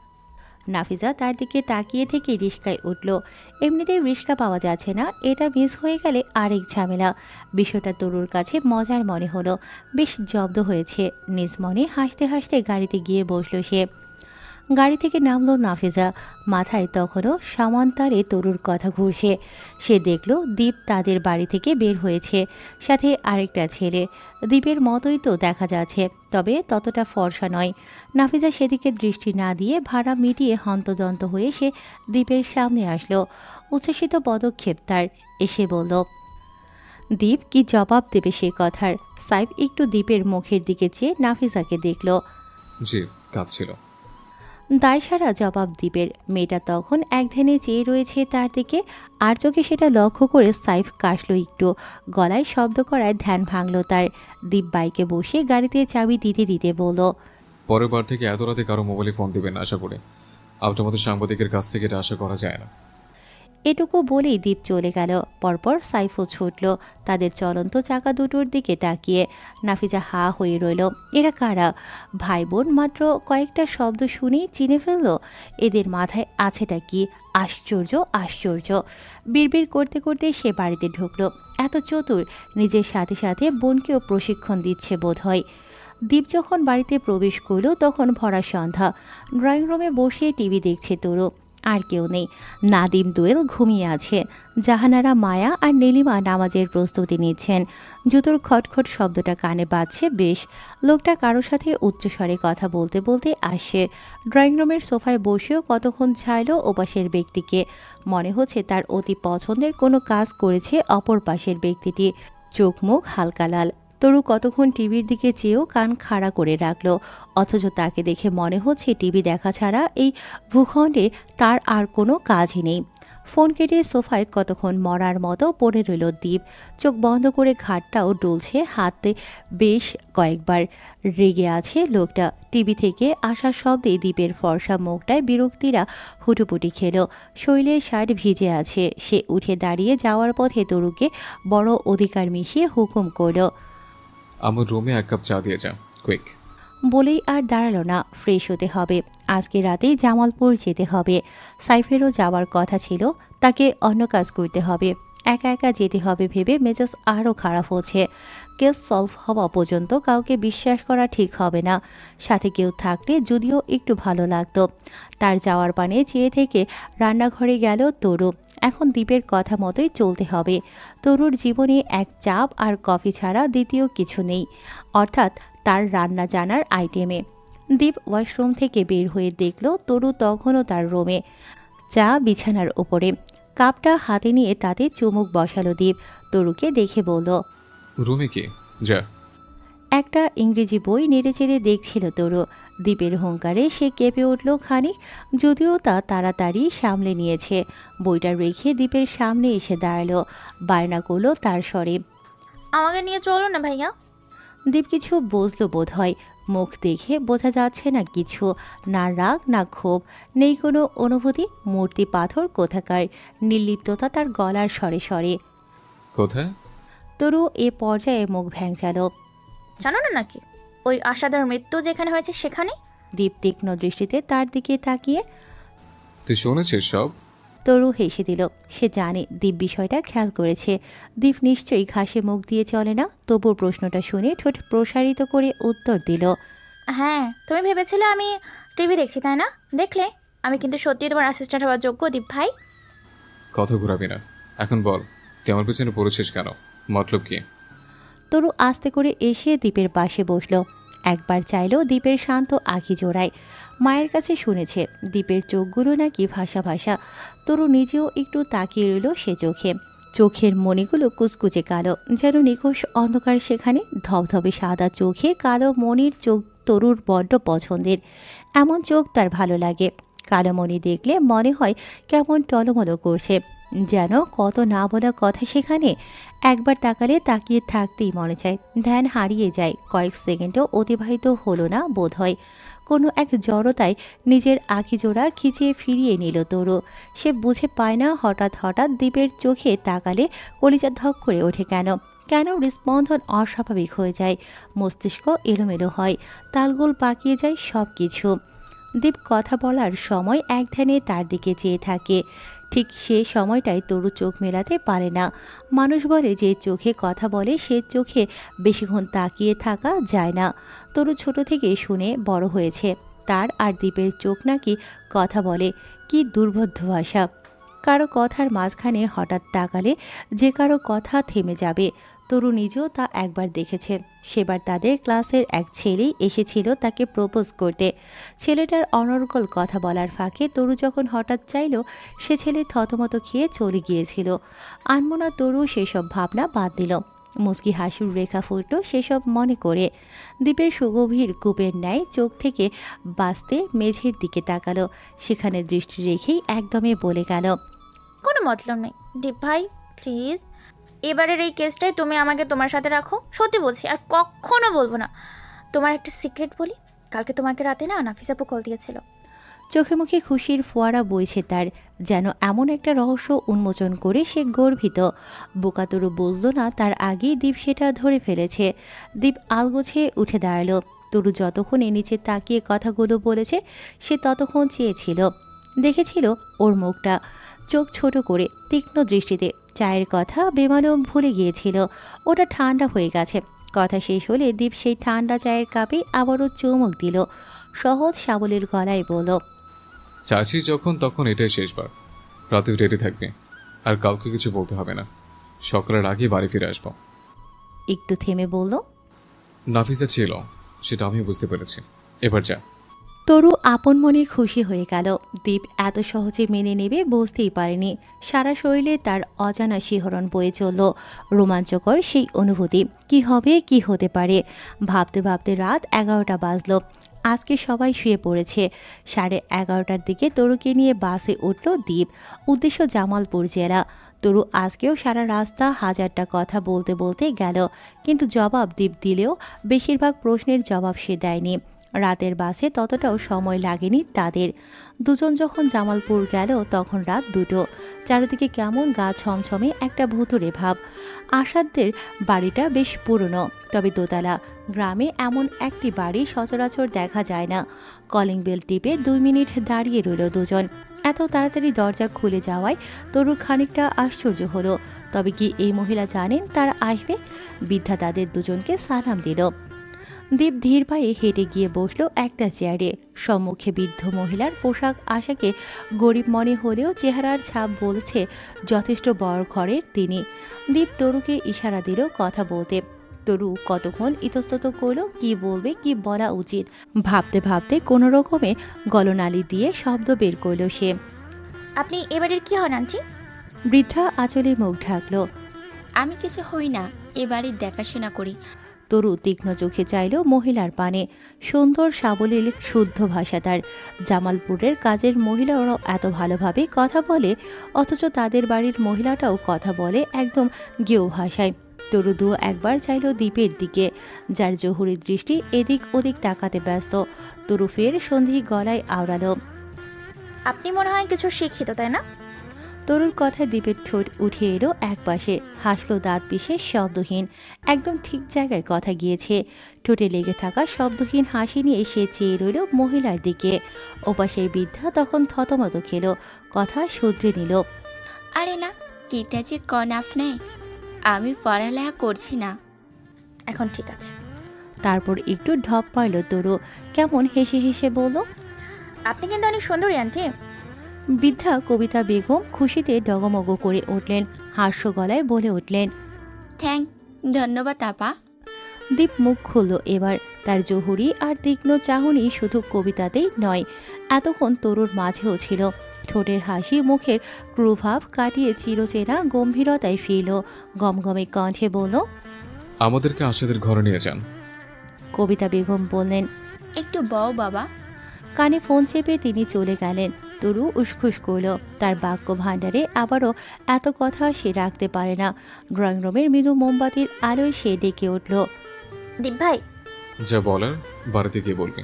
নাফিজা তার দিকে তাকিয়ে থেকে রিস্কায় উঠল। এমনিতেই রিস্কা পাওয়া যাচ্ছে না, এটা মিস হয়ে গেলে আরেক ঝামেলা। বিষয়টা তরুর কাছে মজার মনে হলো। বেশ জব্দ হয়েছে। নিজ মনে হাসতে হাসতে গাড়িতে গিয়ে বসল সে। গাড়ি থেকে নামলো নাফিজা। মাথায় তখনও সামান্তারে তরুর কথা ঘুরছে। সে দেখল দীপ তাদের বাড়ি থেকে বের হয়েছে, সাথে আরেকটা ছেলে। দীপের মতোই তো দেখা যাচ্ছে, তবে ততটা ফর্সা নয়। নাফিজা সেদিকে দৃষ্টি না দিয়ে ভাড়া মিটিয়ে হন্তদন্ত হয়ে সে দীপের সামনে আসলো। উচ্ছ্বসিত পদক্ষেপ তার। এসে বলল, দীপ কি জবাব দেবে সে কথার? সাইফ একটু দীপের মুখের দিকে চেয়ে নাফিজাকে দেখল। জি, কাজ ছিল। দায়সারা জবাব দীপের। মেয়েটা তখন একধানে চেয়ে রয়েছে তার দিকে। আর চোখে সেটা লক্ষ্য করে সাইফ কাশলো একটু। গলায় শব্দ করায় ধ্যান ভাঙল তার। দীপ বাইকে বসে গাড়িতে চাবি দিতে দিতে বলল, পরের বার থেকে এত রাতে কারো মোবাইলে ফোন দিবেন আশা করে। আপনার মতো সাংবাদিকের কাছ থেকে এটা আশা করা যায় না। এটুকু বলেই দীপ চলে গেল। পরপর সাইফও ছুটল তাদের চলন্ত চাকা দুটোর দিকে তাকিয়ে। নাফিজা হা হয়ে রইল। এরা কারা? ভাই বোন মাত্র কয়েকটা শব্দ শুনেই চিনে ফেলল। এদের মাথায় আছেটা কি? আশ্চর্য আশ্চর্য। বিড়বিড় করতে করতে সে বাড়িতে ঢুকলো। এত চতুর, নিজের সাথে সাথে বোনকেও প্রশিক্ষণ দিচ্ছে বোধ হয়। দীপ যখন বাড়িতে প্রবেশ করল তখন ভরা সন্ধ্যা। ড্রয়িং রুমে বসে টিভি দেখছে তরু। আর কেউ নেই। নাদিম দোয়েল ঘুমিয়ে আছে। জাহানারা, মায়া আর নীলিমা নামাজের প্রস্তুতি নিচ্ছেন। জুতোর খটখট শব্দটা কানে বাজছে বেশ। লোকটা কারোর সাথে উচ্চস্বরে কথা বলতে বলতে আসে। ড্রয়িং রুমের সোফায় বসেও কতক্ষণ ছাইল ওপাশের ব্যক্তিকে। মনে হচ্ছে তার অতি পছন্দের কোনো কাজ করেছে অপর পাশের ব্যক্তিটি। চোখ মুখ হালকা লাল। তরু কতক্ষণ টিভির দিকে চেয়েও কান খাড়া করে রাখল। অথচ তাকে দেখে মনে হচ্ছে টিভি দেখা ছাড়া এই ভূখণ্ডে তার আর কোনো কাজই নেই। ফোন কেটে সোফায় কতক্ষণ মরার মতো পড়ে রইল দীপ। চোখ বন্ধ করে ঘাটটাও ডুলছে হাতে বেশ কয়েকবার। রেগে আছে লোকটা। টিভি থেকে আসা শব্দে দীপের ফর্সা মুখটায় বিরক্তিরা হুটুপুটি খেল। শরীরের শার্ট ভিজে আছে। সে উঠে দাঁড়িয়ে যাওয়ার পথে তরুকে বড় অধিকার মিশিয়ে হুকুম করল, আমার রুমে 1 কাপ চা দিয়ে যা, কুইক। বলেই আর দাঁড়ালো না। ফ্রেশ হতে হবে। আজকে রাতেই জামালপুর যেতে হবে। সাইফেরও যাওয়ার কথা ছিল। তাকে অন্য কাজ করতে হবে। একা একা যেতে হবে ভেবে মেজাজ আরও খারাপ হচ্ছে। কেস সলভ হওয়া পর্যন্ত কাউকে বিশ্বাস করা ঠিক হবে না। সাথে কেউ থাকলে যদিও একটু ভালো লাগতো। তার যাওয়ার পানে চেয়ে থেকে রান্নাঘরে গেল তরু। এখন দীপের কথা মতোই চলতে হবে। তরুর জীবনে এক চাপ আর কফি ছাড়া দ্বিতীয় কিছু নেই, অর্থাৎ তার রান্না জানার আইটেমে। দীপ ওয়াশরুম থেকে বের হয়ে দেখল তরু তখনও তার রুমে, চা বিছানার ওপরে। কাপটা হাতে নিয়ে তাতে চুমুক বসালো দীপ। তরুকে দেখে বলল, রুমে কি? যা। একটা ইংরেজি বই নেড়েচেড়ে দেখছিল তরু। দীপের হুঙ্কারে সে কেঁপে উঠল খানিক, যদিও তা তাড়াতাড়ি সামলে নিয়েছে। বইটা রেখে দীপের সামনে এসে দাঁড়ালো। বায়না করলো তার স্বরে, আমাকে নিয়ে চলো না ভাইয়া। দীপ কিছু বুঝলো বোধ হয়। মুখ দেখে বোঝা যাচ্ছে না কিছু, না রাগ না ক্ষোভ, নেই কোনো অনুভূতি। মূর্তি পাথর কোথাকার। নির্লিপ্ততা তার গলার স্বরে স্বরে। কোথায়? তরু এ পর্যায়ে মুখ ভ্যাংচালো। জানো না নাকি ওই আশাদার মৃত্যু যেখানে হয়েছে সেখানে? দীপ তীক্ষ্ণ দৃষ্টিতে তার দিকে তাকিয়ে, তুই শুনেছিস সব? তরু হেসে দিল। সে জানে দীপ বিষয়টা খেয়াল করেছে। দীপ নিশ্চয়ই ঘাসে মুখ দিয়ে চলে না। তবু প্রশ্নটা শুনে ঠোঁট প্রসারিত করে উত্তর দিল, হ্যাঁ, তুমি ভেবেছিলে আমি টিভি দেখছি তাই না? দেখলে আমি কিন্তু সত্যি তোমার অ্যাসিস্ট্যান্ট হওয়ার যোগ্য দীপ ভাই। কথা ঘুরাবি না। এখন বল, তুই আমার পিছনে পড়েছিস কেন? মতলব কি? তরু আস্তে করে এসে দীপের পাশে বসল। একবার চাইল দীপের শান্ত আঁখি জোড়ায়। মায়ের কাছে শুনেছে দীপের চোখগুলো নাকি ভাষা ভাষা। তরু নিজেও একটু তাকিয়ে রইল সে চোখে। চোখের মণিগুলো কুচকুচে কালো, যেন নিখোঁজ অন্ধকার। সেখানে ধবধবে সাদা চোখে কালো মণির চোখ তরুর বড্ড পছন্দের। এমন চোখ তার ভালো লাগে। কালো মণি দেখলে মনে হয় কেমন টলমলো করছে, যেন কত না বলা কথা সেখানে। একবার তাকালে তাকিয়ে থাকতেই মনে চায়। ধ্যান হারিয়ে যায়। কয়েক সেকেন্ডও অতিবাহিত হলো না বোধ হয়। কোনো এক জড়তায় নিজের আঁখিজোড়া খিচিয়ে ফিরিয়ে নিল তরু। সে বুঝে পায় না হঠাৎ হঠাৎ দীপের চোখে তাকালে কলিজা ধক করে ওঠে কেন। কেন হৃস্পন্দন অস্বাভাবিক হয়ে যায়, মস্তিষ্ক এলোমেলো হয়, তালগোল পাকিয়ে যায় সব কিছু। দীপ কথা বলার সময় এক ধ্যানে তার দিকে চেয়ে থাকে। ঠিক সে সময়টায় তরু চোখ মেলাতে পারে না। মানুষ বলে যে চোখে কথা বলে সে চোখে বেশিক্ষণ তাকিয়ে থাকা যায় না। তরু ছোট থেকে শুনে বড় হয়েছে তার আর দীপের চোখ নাকি কথা বলে। কি দুর্বোধ্য ভাষা! কারো কথার মাঝখানে হঠাৎ তাকালে যে কারো কথা থেমে যাবে। তরু নিজেও তা একবার দেখেছে। সেবার তাদের ক্লাসের এক ছেলেই এসেছিল তাকে প্রপোজ করতে। ছেলেটার অনর্গল কথা বলার ফাঁকে তরু যখন হঠাৎ চাইল, সে ছেলে থতমত খেয়ে চলে গিয়েছিল। আনমনা তরু সেসব ভাবনা বাদ দিল। মুচকি হাসির রেখা ফুটল সেসব মনে করে। দ্বীপের সুগভীর কূপের ন্যায় চোখ থেকে বাঁচতে মেঝের দিকে তাকালো। সেখানে দৃষ্টি রেখেই একদমই বলে গেল, কোনো মতলব নেই দীপ ভাই, প্লিজ এবারের এই কেসটাই তুমি আমাকে তোমার সাথে রাখো। সত্যি বলছি, আর কখনো বলবো না। তোমার একটা সিক্রেট বলি, কালকে তোমাকে রাতে না নাফিস আপু কল দিয়েছিল। চোখে মুখে খুশির ফোয়ারা বইছে তার, যেন এমন একটা রহস্য উন্মোচন করে সে গর্বিত। বোকা তরু বুঝল না তার আগেই দীপ সেটা ধরে ফেলেছে। দীপ আলগোছে উঠে দাঁড়ালো। তরু যতক্ষণে নিচে তাকিয়ে কথাগুলো বলেছে সে ততক্ষণ চেয়েছিল, দেখেছিল ওর মুখটা, চোখ ছোট করে তীক্ষ্ণ দৃষ্টিতে। চায়ের কথা বেমালুম ভুলে গিয়েছিল, ওটা ঠান্ডা হয়ে গেছে। কথা শেষ হলে দীপ সেই ঠান্ডা চায়ের কাপে আবারও চুমুক দিল। সহজ সাবলীর গলায় বলল, চাচ্ছি যখন তখন এটাই শেষবার। রাতেও রেডি থাকবে, আর কাউকে কিছু বলতে হবে না। সকালের আগে বাড়ি ফিরে আসবো। একটু থেমে বলল, নাফিসা ছিল, সেটা আমি বুঝতে পেরেছি। এবার যা। তরু আপন মনে খুশি হয়ে গেল। দীপ এত সহজে মেনে নেবে বুঝতেই পারেনি। সারা শরীরে তার অজানা শিহরণ বয়ে চলল, রোমাঞ্চকর সেই অনুভূতি। কি হবে, কি হতে পারে, ভাবতে ভাবতে রাত 11টা বাজল। আজকে সবাই শুয়ে পড়েছে। 11:30টার দিকে তরুকে নিয়ে বাসে উঠল দীপ। উদ্দেশ্য জামালপুর জেলা। তরু আজকেও সারা রাস্তা হাজারটা কথা বলতে বলতে গেল, কিন্তু জবাব দীপ দিলেও বেশিরভাগ প্রশ্নের জবাব সে দেয়নি। রাতের বাসে ততটাও সময় লাগেনি তাদের। দুজন যখন জামালপুর গেল তখন রাত 2টো। চারিদিকে কেমন গা ছমছমে একটা ভুতুরে ভাব। আসাদদের বাড়িটা বেশ পুরনো, তবে দোতলা। গ্রামে এমন একটি বাড়ি সচরাচর দেখা যায় না। কলিং বেল টিপে 2 মিনিট দাঁড়িয়ে রইল দুজন। এত তাড়াতাড়ি দরজা খুলে যাওয়ায় তরুর খানিকটা আশ্চর্য হলো। তবে কি এই মহিলা জানেন তারা আসবে? বৃদ্ধা তাদের দুজনকে সালাম দিল। দীপ ধীর পায়ে হেঁটে গিয়ে বসলো একটা চেয়ারে। সম্মুখে বৃদ্ধ মহিলার পোশাক আশাকে গরিব মনে হলেও চেহারার ছাপ বলছে যথেষ্ট বড় ঘরের তিনি। দীপ তরুকে ইশারা দিল কথা বলতে। তরু কতক্ষণ ইতস্তত করলো কি বলবে, কি বলা উচিত। ভাবতে ভাবতে কোনো রকমে গলনালী দিয়ে শব্দ বের করলো সে, আপনি এবারের কি হন আন্টি? বৃদ্ধা আঁচলে মুখ ঢাকলো। আমি কিছু হই না, এ বাড়ির দেখাশোনা করি। তরু তীক্ষ্ণ চোখে চাইল মহিলার পানে। সুন্দর সাবলীল শুদ্ধ ভাষা তার। জামালপুরের কাজের মহিলারাও এত ভালোভাবে কথা বলে, অথচ তাদের বাড়ির মহিলাটাও কথা বলে একদম গেও ভাষায়। তরু দু একবার চাইল দ্বীপের দিকে, যার জহুরি দৃষ্টি এদিক ওদিক তাকাতে ব্যস্ত। তরু ফের সন্ধি গলায় আওড়ালো, আপনি মনে হয় কিছু শিক্ষিত, তাই না? তরুর কথায় দ্বীপের ঠোঁট উঠে এলো একপাশে, হাসলো দাঁত পিষে শব্দহীন। একদম ঠিক জায়গায় কথা গিয়েছে। ঠোঁটে লেগে থাকা শব্দহীন হাসি নিয়ে সে চেয়ে রইল মহিলার দিকে। ওপাশের বৃদ্ধা তখন থতমত খেল, কথা শুধরে নিল, আরে না, কিটা যে কন আপনি, আমি পড়ালেখা করছি না। এখন ঠিক আছে। তারপর একটু ঢপ পারল তরু, কেমন হেসে হেসে বলল, আপনি কিন্তু অনেক সুন্দরী আন্টি। বৃদ্ধা কবিতা বেগম খুশিতে ডগমগ করে উঠলেন, হাস্য গলায় বলে উঠলেন, থ্যাংক, ধন্যবাদ আপা। দীপ মুখ খুলল এবার। তার জহুরি আর তীক্ষ্ণ চাহনি শুধু কবিতাতেই নয়, এতক্ষণ তরুর মাঝেও ছিল। ঠোঁটের হাসি মুখের ক্রুভাব কাটিয়ে চিরচেনা গম্ভীরতায় ফিরল। গমগমে কণ্ঠে বলল, আমাদেরকে আশাদের ঘরে নিয়ে যান। কবিতা বেগম বললেন, একটু বও বাবা। কানে ফোন চেপে তিনি চলে গেলেন। তরু উসখুস করল। তার বাক্য ভাণ্ডারে আবারও এত কথা সে রাখতে পারে না। ড্রয়িং রুমের মৃদু মোমবাতির আলোয় সে ডেকে উঠল, দীপ ভাই। যা বলার বাড়িতে গিয়ে বলবি।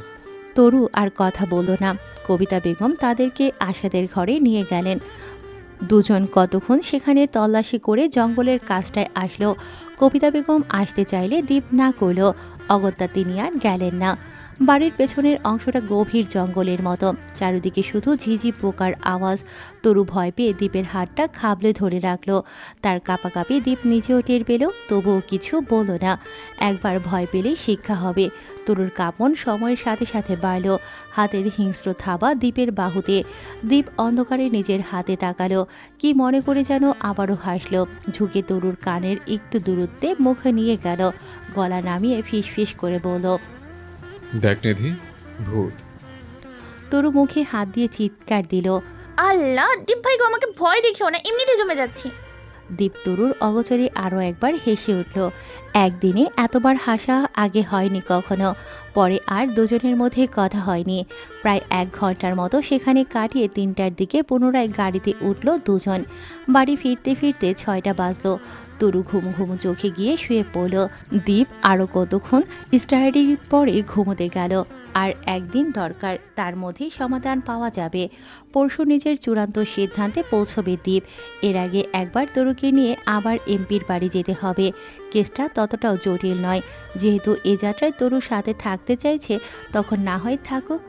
তরু আর কথা বলল না। কবিতা বেগম তাদেরকে আশাদের ঘরে নিয়ে গেলেন। দুজন কতক্ষণ সেখানে তল্লাশি করে জঙ্গলের কাজটায় আসলো। কবিতা বেগম আসতে চাইলে দীপ না করল। অগত্যা তিনি আর গেলেন না। বাড়ির পেছনের অংশটা গভীর জঙ্গলের মতো, চারিদিকে শুধু ঝিঝি পোকার আওয়াজ। তরু ভয় পেয়ে দীপের হাতটা খাবলে ধরে রাখল। তার কাঁপাকাঁপি দীপ নিজেও টের পেল, তবুও কিছু বলল না। একবার ভয় পেলেই শিক্ষা হবে। তরুর কাঁপন সময়ের সাথে সাথে বাড়ল। হাতের হিংস্র থাবা দীপের বাহুতে। দীপ অন্ধকারে নিজের হাতে তাকালো, কি মনে করে যেন আবারও হাসল। ঝুঁকে তরুর কানের একটু দূরত্বে মুখে নিয়ে গেল, গলা নামিয়ে ফিসফিস করে বলল, দেখ নিধি, ভূত। তরু মুখে হাত দিয়ে চিৎকার দিল, আল্লাহ, দীপ ভাই গো, আমাকে ভয় দেখিও না, এমনিতে জমে যাচ্ছি। দীপ তরুর অগোচরে আরও একবার হেসে উঠল। একদিনে এতবার হাসা আগে হয়নি কখনো। পরে আর দুজনের মধ্যে কথা হয়নি। প্রায় 1 ঘন্টার মতো সেখানে কাটিয়ে 3টার দিকে পুনরায় গাড়িতে উঠল দুজন। বাড়ি ফিরতে ফিরতে 6টা বাজল। তরু ঘুমু ঘুমু চোখে গিয়ে শুয়ে পড়ল। দীপ আরও কতক্ষণ স্টাডি পরে ঘুমোতে গেল। আর একদিন দরকার, তার মধ্যেই সমাধান পাওয়া যাবে। পরশু নিজের চূড়ান্ত সিদ্ধান্তে পৌঁছবে দীপ। এর আগে একবার তরুকে নিয়ে আবার এমপির বাড়ি যেতে হবে। কেসটা ততটাও জটিল নয়। যেহেতু এ যাত্রায় তরু সাথে থাকতে চাইছে, তখন না হয় থাকুক।